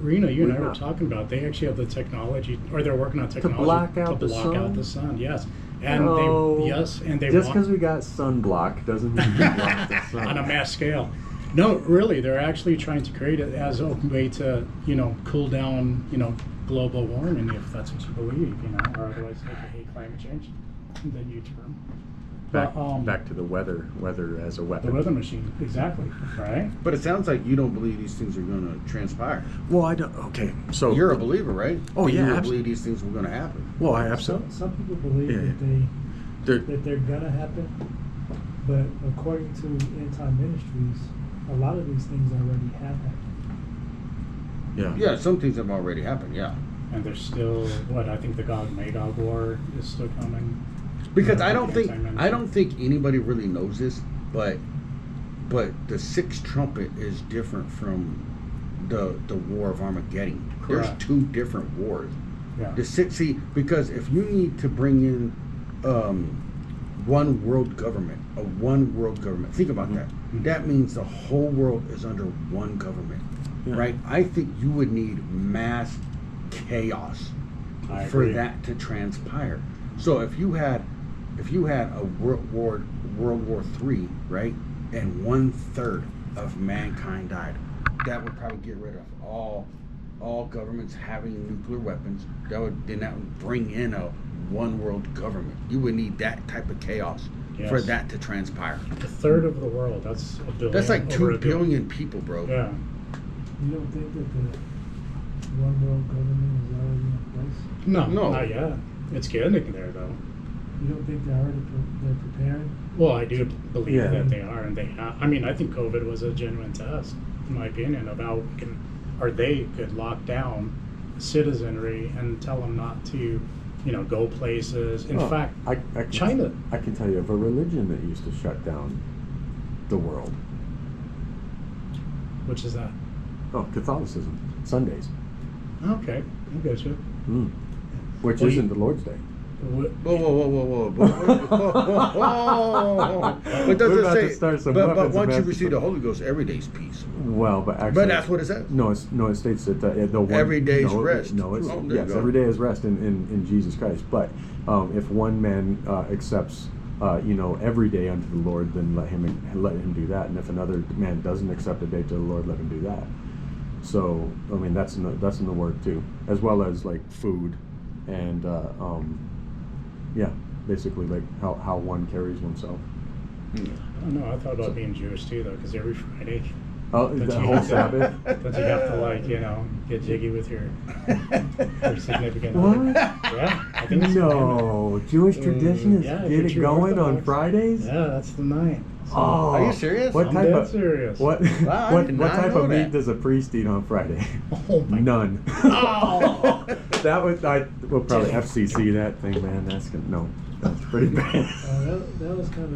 Reno, you and I we're were not. talking about they actually have the technology, or they're working on technology block out the sun? out the sun. Yes, and No. they just want because we got sunblock doesn't mean we block the sun. on a mass scale. No, really, they're actually trying to create it as a way to, you know, cool down, you know, global warming, if that's what you believe, you know, or otherwise they could hate climate change, the new term. Back to the weather as a The weapon. weather machine, exactly, right? But it sounds like you don't believe these things are going to transpire. Well, I don't. Okay, so You're a believer, right? Oh, yeah, You don't absolutely. believe these things were going to happen. Well, I Some absolutely. people believe Yeah, that There- they're gonna happen, but according to anti-ministries, a lot of these things already have happened. yeah. Yeah, some things have already happened, yeah. And there's still, I think the Gog-Magog war is still coming. Because Yeah, I don't anti-ministry. think anybody really knows this, but the sixth trumpet is different from the War of Armageddon. Correct. There's two different wars. Yeah. The six, see, because if you need to bring in one world government, think about that. Mhm. That means the whole world is under one government, Yeah. right? I think you would need mass chaos I for agree. that to transpire. So if you had a World War III, right, and 1/3 of mankind died, that would probably get rid of all governments having nuclear weapons. That would bring in a one world government. You would need that type of chaos for Yes. that to transpire. A third of the world, that's a billion. That's like over 2 a billion. billion people, bro. Yeah. You don't think that the one world government is already in place? No, No. not yet. It's getting there, though. You don't think they're preparing? Well, I do believe Yeah. that they are, and they have. I mean, I think COVID was a genuine test, in my opinion, of how they could lock down citizenry and tell them not to, you know, go places. In Well, fact, I can, China. I can tell you of a religion that used to shut down the world. Which is that? Oh, Catholicism. Sundays. Okay, I get you. Which Well, isn't the Lord's Day. What- Whoa. But does We're it about to say, start some but weapons of once you mass receive the destruction. Holy Ghost, every day's peace. Well, but actually, But that's what it says. No, it states that the one, Every day's no, rest. No, it's Oh, there you yes, go. every day is rest in Jesus Christ. But if one man accepts, every day unto the Lord, then let him do that. And if another man doesn't accept a day to the Lord, let him do that. So I mean, that's in the word too, as well as like food, and yeah, basically like how one carries oneself. I don't know. I thought about being Jewish too, though, because every Friday Oh, But the you whole have to- Sabbath? But you have to, like, get jiggy with your significant What? other. Yeah, I think it's No, Jewish tradition is yeah, if get you're it true going on Orthodox. Fridays. Yeah, that's the night. So, Oh, Are you serious? What I'm type dead of serious. what Wow, I what did what not type know of meat that. does a priest eat on Friday? Oh my None. Oh. That was I will probably FCC that thing, man. That's gonna, no, that's pretty bad. That was kind of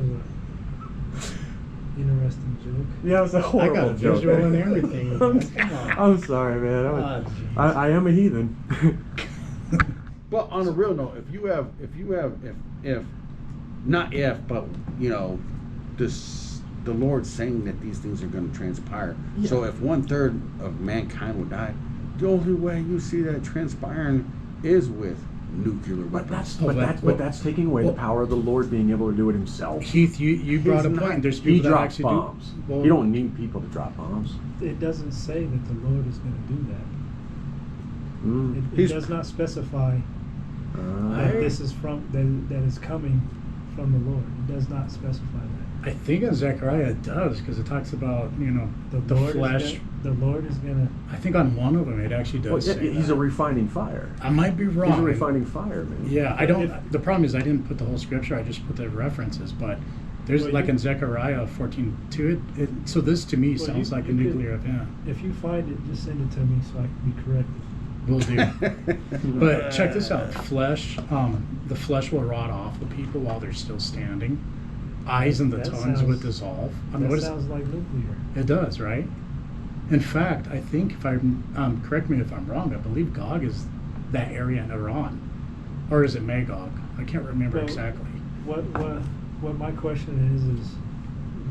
a interesting joke. Yeah, it was a I got horrible a joke. visual and everything. I'm, Come on. I'm sorry, man. Ah, jeez. I am a heathen. But on a real note, if not if, but you know, the Lord's saying that these things are going to transpire. Yeah. So if 1/3 of mankind will die, the only way you see that transpiring is with nuclear But weapons. but that's taking away the power of the Lord being able to do it Himself. Keith, you brought a He's not- point. There's He people that drops actually bombs. do. Well, You don't need people to drop bombs. It doesn't say that the Lord is going to do that. Mm. It He's- does not specify Uh, that this is from that is coming from the Lord. It does not specify that. I think in Zechariah it does, because it talks about, you know, the Lord flesh. the Lord is going to. I think on one of them it actually well, does yeah, say he's that. a refining fire. I might be wrong. He's a refining fire, man. Yeah, I don't. If- The problem is I didn't put the whole scripture. I just put the references. But there's Well, like you- in Zechariah 14:2. So this to me Well, sounds you- like a you could- nuclear event. If you find it, just send it to me so I can be corrected. Will do. But check this out. Flesh. The flesh will rot off of people while they're still standing. Eyes and the That tongues sounds- would dissolve. I mean, That what is, sounds like nuclear. it does, right? In fact, I think if I'm correct me if I'm wrong. I believe Gog is that area in Iran, or is it Magog? I can't remember Well, exactly. What my question is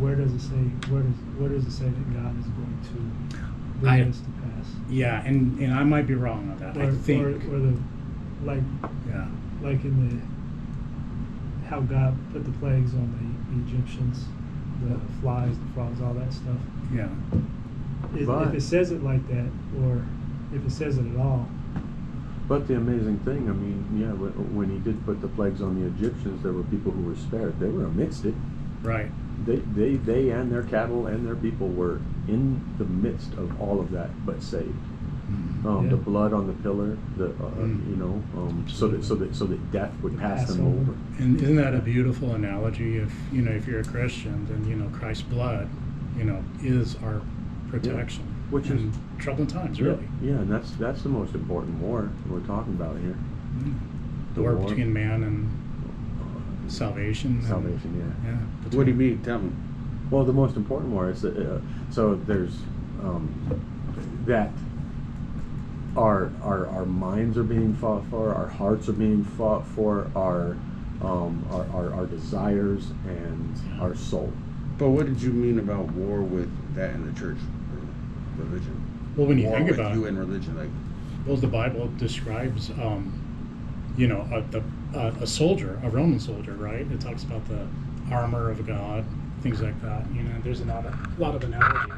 where does it say where does it say that God is going to bring I- this to pass? Yeah, and I might be wrong on that. I think. or the like Yeah. like in the how God put the plagues on the Egyptians, the flies, the frogs, all that stuff. Yeah. But- If it says it like that, or if it says it at all, But the amazing thing, I mean, yeah, when He did put the plagues on the Egyptians, there were people who were spared. They were amidst it. Right. They and their cattle and their people were in the midst of all of that, but saved. Mhm. The Yeah. blood on the pillar, Mm. you know, so that death would pass them Passover. over. And isn't that a beautiful analogy? If you're a Christian, then Christ's blood, is our protection. Which is- in troubling times, really. Yeah, and that's the most important war we're talking about here. The war war. between man and salvation. and- Salvation, yeah. Yeah. What do you mean? Tell me. Well, the most important war is so there's that our minds are being fought for, our hearts are being fought for, our desires and our soul. But what did you mean about war with that in the church or religion? Well, when you war think with about you it, in religion, like well, the Bible describes, a soldier, a Roman soldier, right? It talks about the armor of God, things like that. There's a lot of analogy,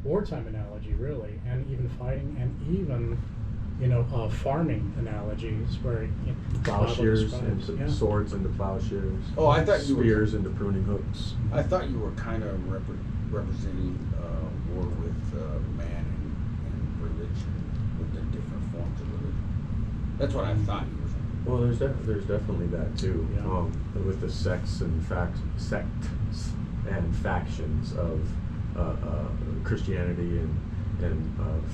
wartime analogy, really, and even fighting, and even farming analogies where the Bible Plowshares describes- and yeah. swords into plowshares. Oh, I thought you were- spears into pruning hooks. I thought you were kind of representing war with man and religion, with the different forms of religion. That's what I thought you were saying. Well, there's definitely that too, Yeah. with the sects and sects and factions of Christianity and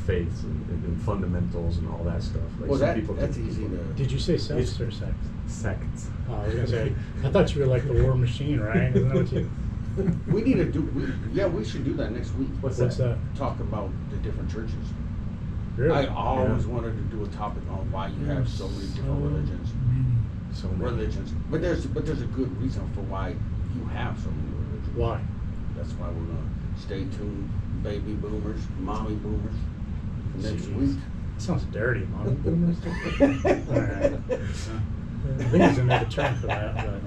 faiths and fundamentals and all that stuff. Like Well, some that's can- easy to. Did you say sex It's- or sex? sects. Oh, I was gonna say, I thought you were like the war machine, right? Isn't that what you? We need to do. We should do that next week. What's What's that? Talk about the different churches. Really? I always Yeah. wanted to do a topic on why you have so many different religions. So many. Religions, but there's a good reason for why you have so many religions. Why? That's why we're gonna stay tuned, baby boomers, mommy boomers, next Jeez. week. Sounds dirty, Mom. All right. I think there's another term for that, but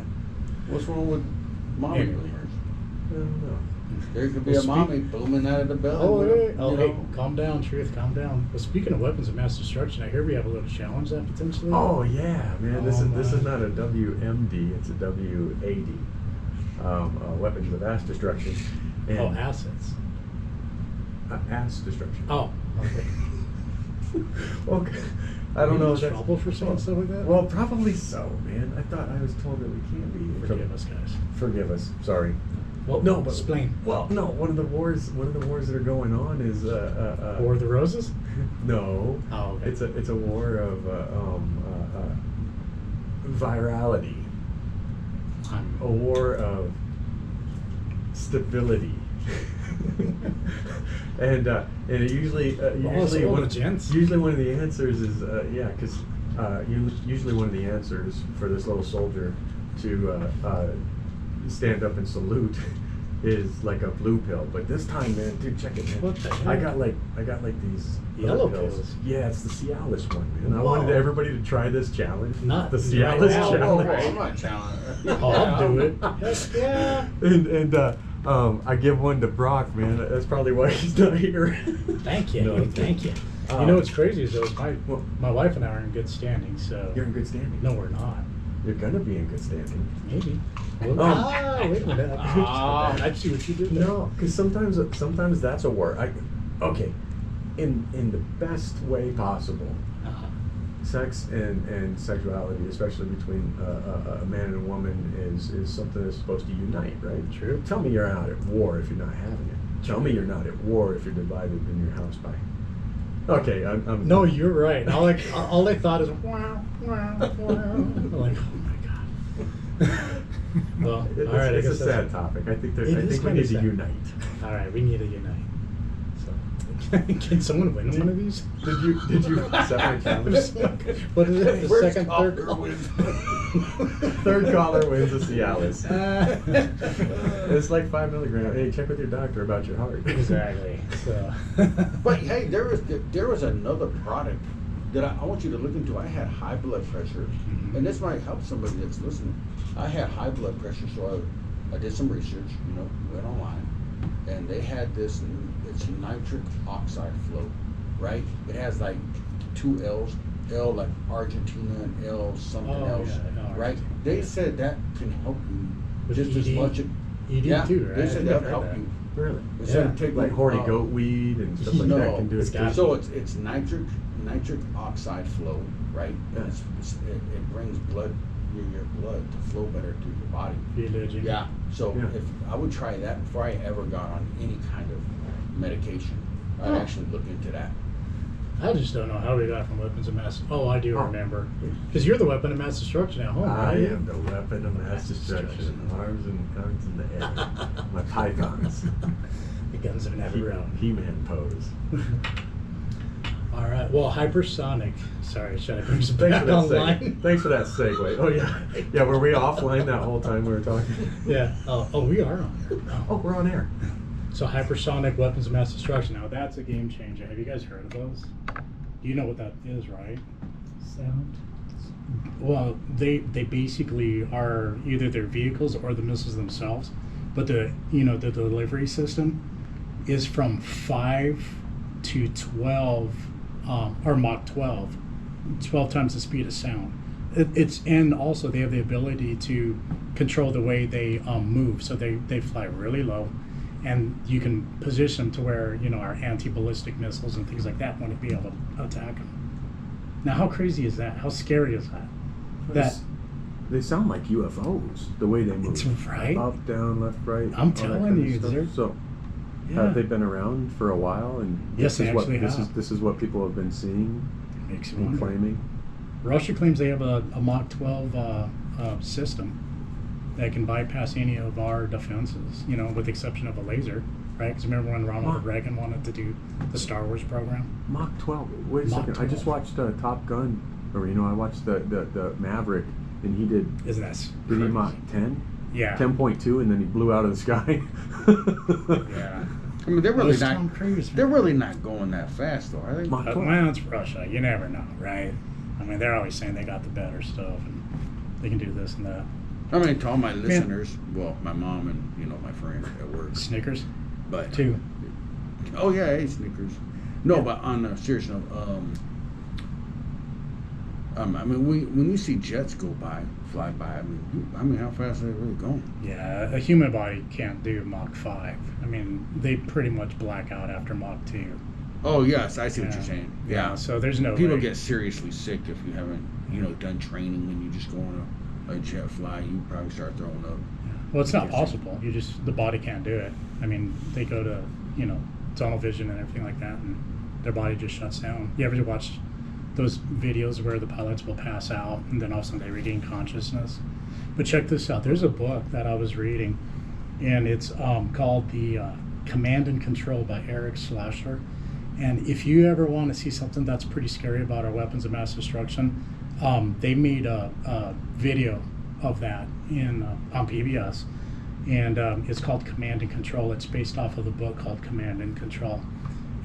What's wrong with mommy Anyway. boomers? I don't know. There could be Well, a mommy booming out of the belly. oh, with hey, a, oh, you hey, know. calm down, Truth, calm down. Well, speaking of weapons of mass destruction, I hear we have a little challenge that potentially. Oh yeah, man! This Oh, is my. not a WMD; it's a WAD. Weapons of mass destruction. And Oh, assets. Ass destruction. Oh, okay. Okay. I don't You know. in if that's- trouble for saying stuff like that? Well, probably so, man. I thought I was told that we can't be. Forgive us, guys. Forgive us. Sorry. Well, No, but explain. Well, no. One of the wars that are going on is War of the Roses? No. Oh, okay. It's a war of virality. A war of stability. and it usually usually all one the gents. usually one of the answers is because usually one of the answers for this little soldier to stand up and salute is like a blue pill. But this time, man, dude, check it, man. What the heck? I got like these Yellow other pills? Yeah, it's the Cialis one, man. I Whoa. wanted everybody to try this challenge. Not the right Cialis now. challenge. I'm not challenging. Oh, I'll do it. Heck yeah. And I give one to Brock, man. That's probably why he's not here. Thank you. No. Thank you. Um, You know what's crazy is though, is Well- my wife and I are in good standing, so. You're in good standing. No, we're not. You're gonna be in good standing. Maybe. Oh. Wait a minute. I see what you did there. No, because sometimes that's a war. Okay, in the best way possible. Uh-huh. Sex and sexuality, especially between a man and a woman, is something that's supposed to unite, right? True. Tell me you're not at war if you're not having it. Tell me you're not at war if you're divided in your house by. Okay, I'm No, you're right. All I thought is wow, wow, wow. I'm like, oh my god. Well, It's, all right. it's I a guess sad that's, topic. I think It I is think we kinda need to sad. unite. all right. We need to unite. So, can someone win one of these? Did you accept my challenge? What is it? The Where's second, Oscar third. wins? Third caller wins a Cialis. Uh, It's like 5 milligrams. Hey, check with your doctor about your heart. exactly. So. But hey, there was another product that I want you to look into. I had high blood pressure, Mhm. and this might help somebody that's listening. I had high blood pressure, so I did some research. Went online, and they had this. It's nitric oxide float, right? It has like 2 L's, L like Argentina and L something Oh, else, yeah, right? Argentina. They said that can help you With just as ED? much. ED yeah, too, right? They said I've that'll heard help that. you. Really? Instead of Yeah. taking Like horny goat weed and stuff like that No, can do it's it. got- So it's nitric oxide flow, right? Yeah. And it brings your blood to flow better through your body. Religion. Yeah. So Yeah. if I would try that before I ever got on any kind of medication, I'd Oh. actually look into that. I just don't know how we got from weapons of mass. Oh, I do Oh. remember. Because you're the weapon of mass destruction at home, I right? am the weapon of mass destruction. Arms in the air. My pythons. The guns have never grown. He-Man pose. All right. Well, hypersonic. Sorry, should I bring some Thanks back for that online? segue. Thanks for that segue. Oh yeah, yeah. Were we offline that whole time we were talking? Yeah. Oh, we are on here. Oh, we're on air. So hypersonic weapons of mass destruction. Now that's a game changer. Have you guys heard of those? You know what that is, right? Sound. Well, they basically are either their vehicles or the missiles themselves, but the delivery system is from 5 to 12 or Mach 12 times the speed of sound. And also they have the ability to control the way they move, so they fly really low, and you can position them to where our anti-ballistic missiles and things like that wouldn't be able to attack them. Now, how crazy is that? How scary is that? That They sound like UFOs the way they move. It's right. Up, down, left, right. I'm all that telling kind of you, stuff. they're- So yeah, have they been around for a while? And Yes, they actually have. This is what people have been seeing makes you and wonder. claiming. Russia claims they have a Mach 12 system that can bypass any of our defenses, with the exception of a laser, right? Because remember when Ronald Huh. Reagan wanted to do the Star Wars program? Mach 12. Wait a Mach second. I just 12. watched Top Gun. Or I watched the Maverick, and he did. Isn't that Did he crazy? Mach 10? Yeah. 10.2, and then he blew out of the sky. Yeah. I mean, they're really Those Tom not. Cruise, They're man. really not going that fast, though, are they? Mach 12. Well, it's Russia. You never know, right? I mean, they're always saying they got the better stuff and they can do this and that. I mean, to all my listeners, well, my mom and my friend at work, Snickers, but too. Oh yeah, hey, Snickers. No, but on a serious note, I mean, when you see jets fly by, I mean, how fast are they really going? Yeah, a human body can't do Mach 5. I mean, they pretty much black out after Mach 2. Oh yes, I see what Yeah. you're saying. Yeah, Yeah. so there's no People way. get seriously sick if you haven't, done training and you just go on a jet fly. You probably start throwing up. Well, it's not possible. The body can't do it. I mean, they go to, tunnel vision and everything like that, and their body just shuts down. You ever watch those videos where the pilots will pass out and then all of a sudden they regain consciousness? But check this out. There's a book that I was reading, and it's called The Command and Control by Eric Schlasher. And if you ever want to see something that's pretty scary about our weapons of mass destruction, they made a video of that on PBS, and it's called Command and Control. It's based off of the book called Command and Control,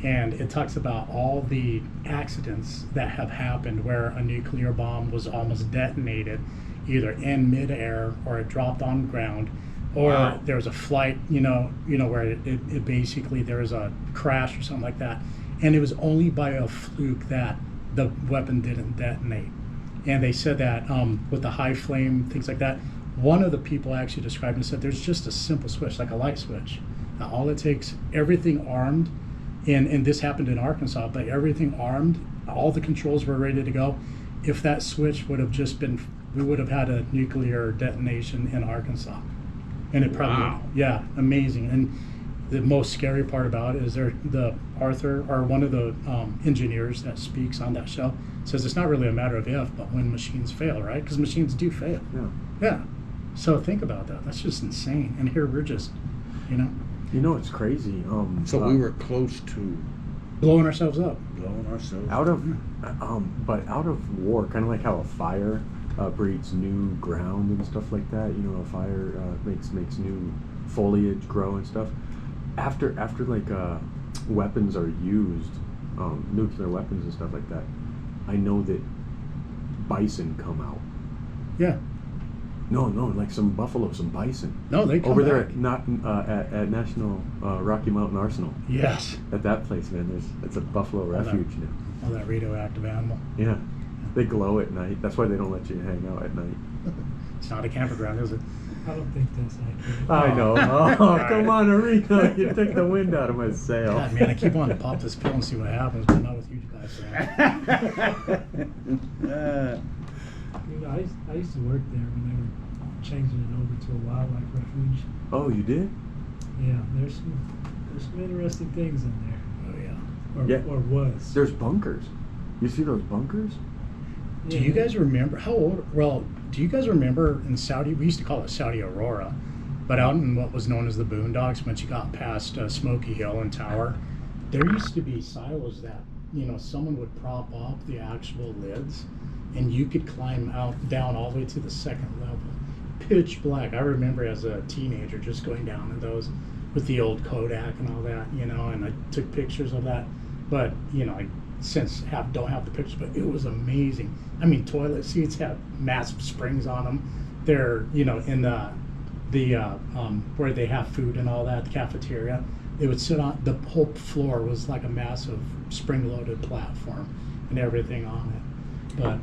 and it talks about all the accidents that have happened where a nuclear bomb was almost detonated, either in midair or it dropped on the ground, or Wow. there was a flight, where it basically there was a crash or something like that, and it was only by a fluke that the weapon didn't detonate. And they said that with the high flame, things like that, one of the people actually described and said there's just a simple switch, like a light switch. Now, all it takes, everything armed, and this happened in Arkansas, but everything armed, all the controls were ready to go. If that switch would have just been, we would have had a nuclear detonation in Arkansas. And it probably, Wow. yeah, amazing. And the most scary part about it is the Arthur, or one of the engineers that speaks on that show, says it's not really a matter of if, but when machines fail, right? Because machines do fail. Yeah. Yeah. So think about that. That's just insane. And here we're just, It's crazy. So we were close to blowing ourselves up. blowing ourselves out of, but out of war, kind of like how a fire breeds new ground and stuff like that. A fire makes new foliage grow and stuff. After like weapons are used, nuclear weapons and stuff like that, I know that bison come out. Yeah. No, like some buffalo, some bison. No, they come Over there back. at National Rocky Mountain Arsenal. Yes. At that place, man, it's a buffalo that- refuge now. Oh, that radioactive animal. Yeah, they glow at night. That's why they don't let you hang out at night. It's not a campground, is it? I don't think that's accurate. I know. Oh, come on, Arena! You took the wind out of my sail. God, man, I keep wanting to pop this pill and see what happens, but not with you guys around. I used to work there when they were changing it over to a wildlife refuge. Oh, you did? Yeah, there's some interesting things in there. Oh, yeah. Or, Yeah. or was. There's bunkers. You see those bunkers? Do you guys remember how old? Well, do you guys remember in Saudi? We used to call it Saudi Aurora, but out in what was known as the Boondocks, once you got past Smoky Hill and Tower, there used to be silos that someone would prop up the actual lids, and you could climb down all the way to the second level, pitch black. I remember as a teenager just going down in those with the old Kodak and all that, and I took pictures of that, but I since don't have the pictures, but it was amazing. I mean, toilet seats have massive springs on them. They're in the where they have food and all that, the cafeteria. They would sit on the whole floor was like a massive spring-loaded platform and everything on it. But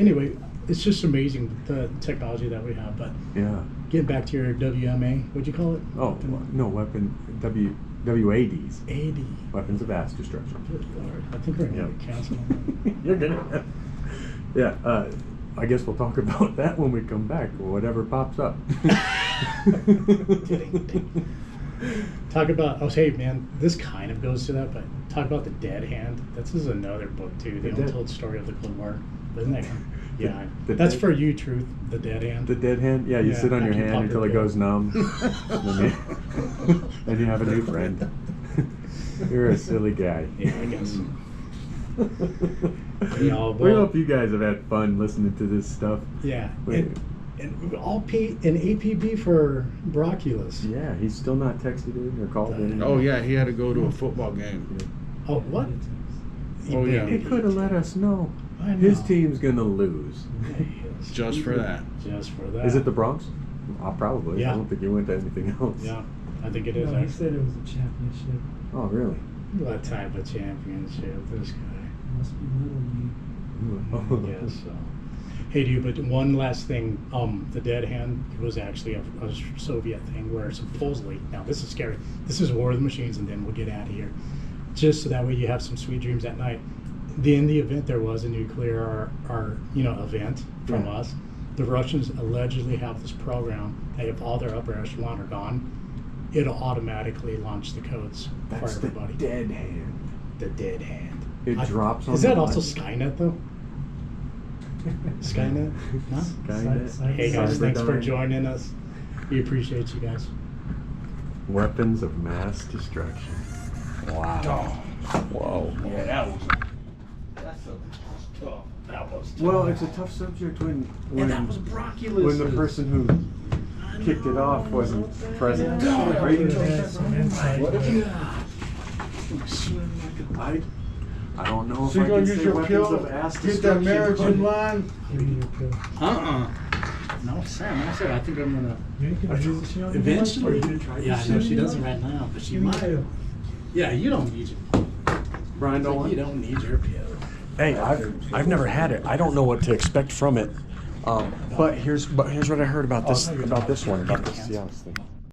anyway, it's just amazing the technology that we have. But Yeah. getting back to your WMA, what'd you call it? Oh, no, WADs. 80. Weapons of mass destruction. Good Lord. I think we're going to Yeah. cancel. You're gonna. Yeah. I guess we'll talk about that when we come back, or whatever pops up. Talk about, hey man, this kind of goes to that, but talk about the Dead Hand. This is another book too, the The Dead- untold story of the Cold War. Isn't that? Yeah, the that's Dead- for you, Truth. The Dead Hand. The dead hand? Yeah, you Yeah, sit on your after you hand pop until your it pill. goes numb. Then you have a new friend. You're a silly guy. Yeah, I guess. Yeah, We well- hope you guys have had fun listening to this stuff. Yeah, Wait. and all an APB for Broculus. Yeah, he's still not texted in or called in. Oh yeah, he had to go to a football game. Oh, what? Oh, yeah. He could have let us know. I know. His team's gonna lose. Yes. Just for that. Just for that. Is it the Bronx? Probably. Yeah. I don't think he went to anything else. Yeah, I think it is. No, he actually. said it was a championship. Oh, really? What type of championship? This guy. Must be Little League. Yes. So. Hey, dude, but one last thing. The dead hand was actually a Soviet thing where supposedly, now this is scary. This is War of the Machines, and then we'll get out of here. Just so that way you have some sweet dreams at night. In the event there was a nuclear event from Yeah. us, the Russians allegedly have this program that if all their upper echelon are gone, it'll automatically launch the codes That's for the everybody. dead hand. The dead hand. It drops on Is that the also line. Skynet though? Skynet? No? Skynet. Hey guys, thanks for Cyberdyne. joining us. We appreciate you guys. Weapons of mass destruction. Wow. Whoa. Yeah, that's tough. That was tough. Well, it's a tough subject when and that was Brocculus. when the person who kicked it off wasn't present. I would've had some insight, What but if you? I don't know if So I you gonna can use say your weapons pill? of mass Get that destruction. marriage in line. give me your pill. No, Sam, I said I think I'm gonna You ain't gonna use it, she don't need eventually. much for you. Yeah, I know she doesn't right now, but she Give me your might. pill. Yeah, you don't need it. Brian, don't want. You don't need your pill. Hey, I've never had it. I don't know what to expect from it. But here's what I heard about this one, about the Cialis thing.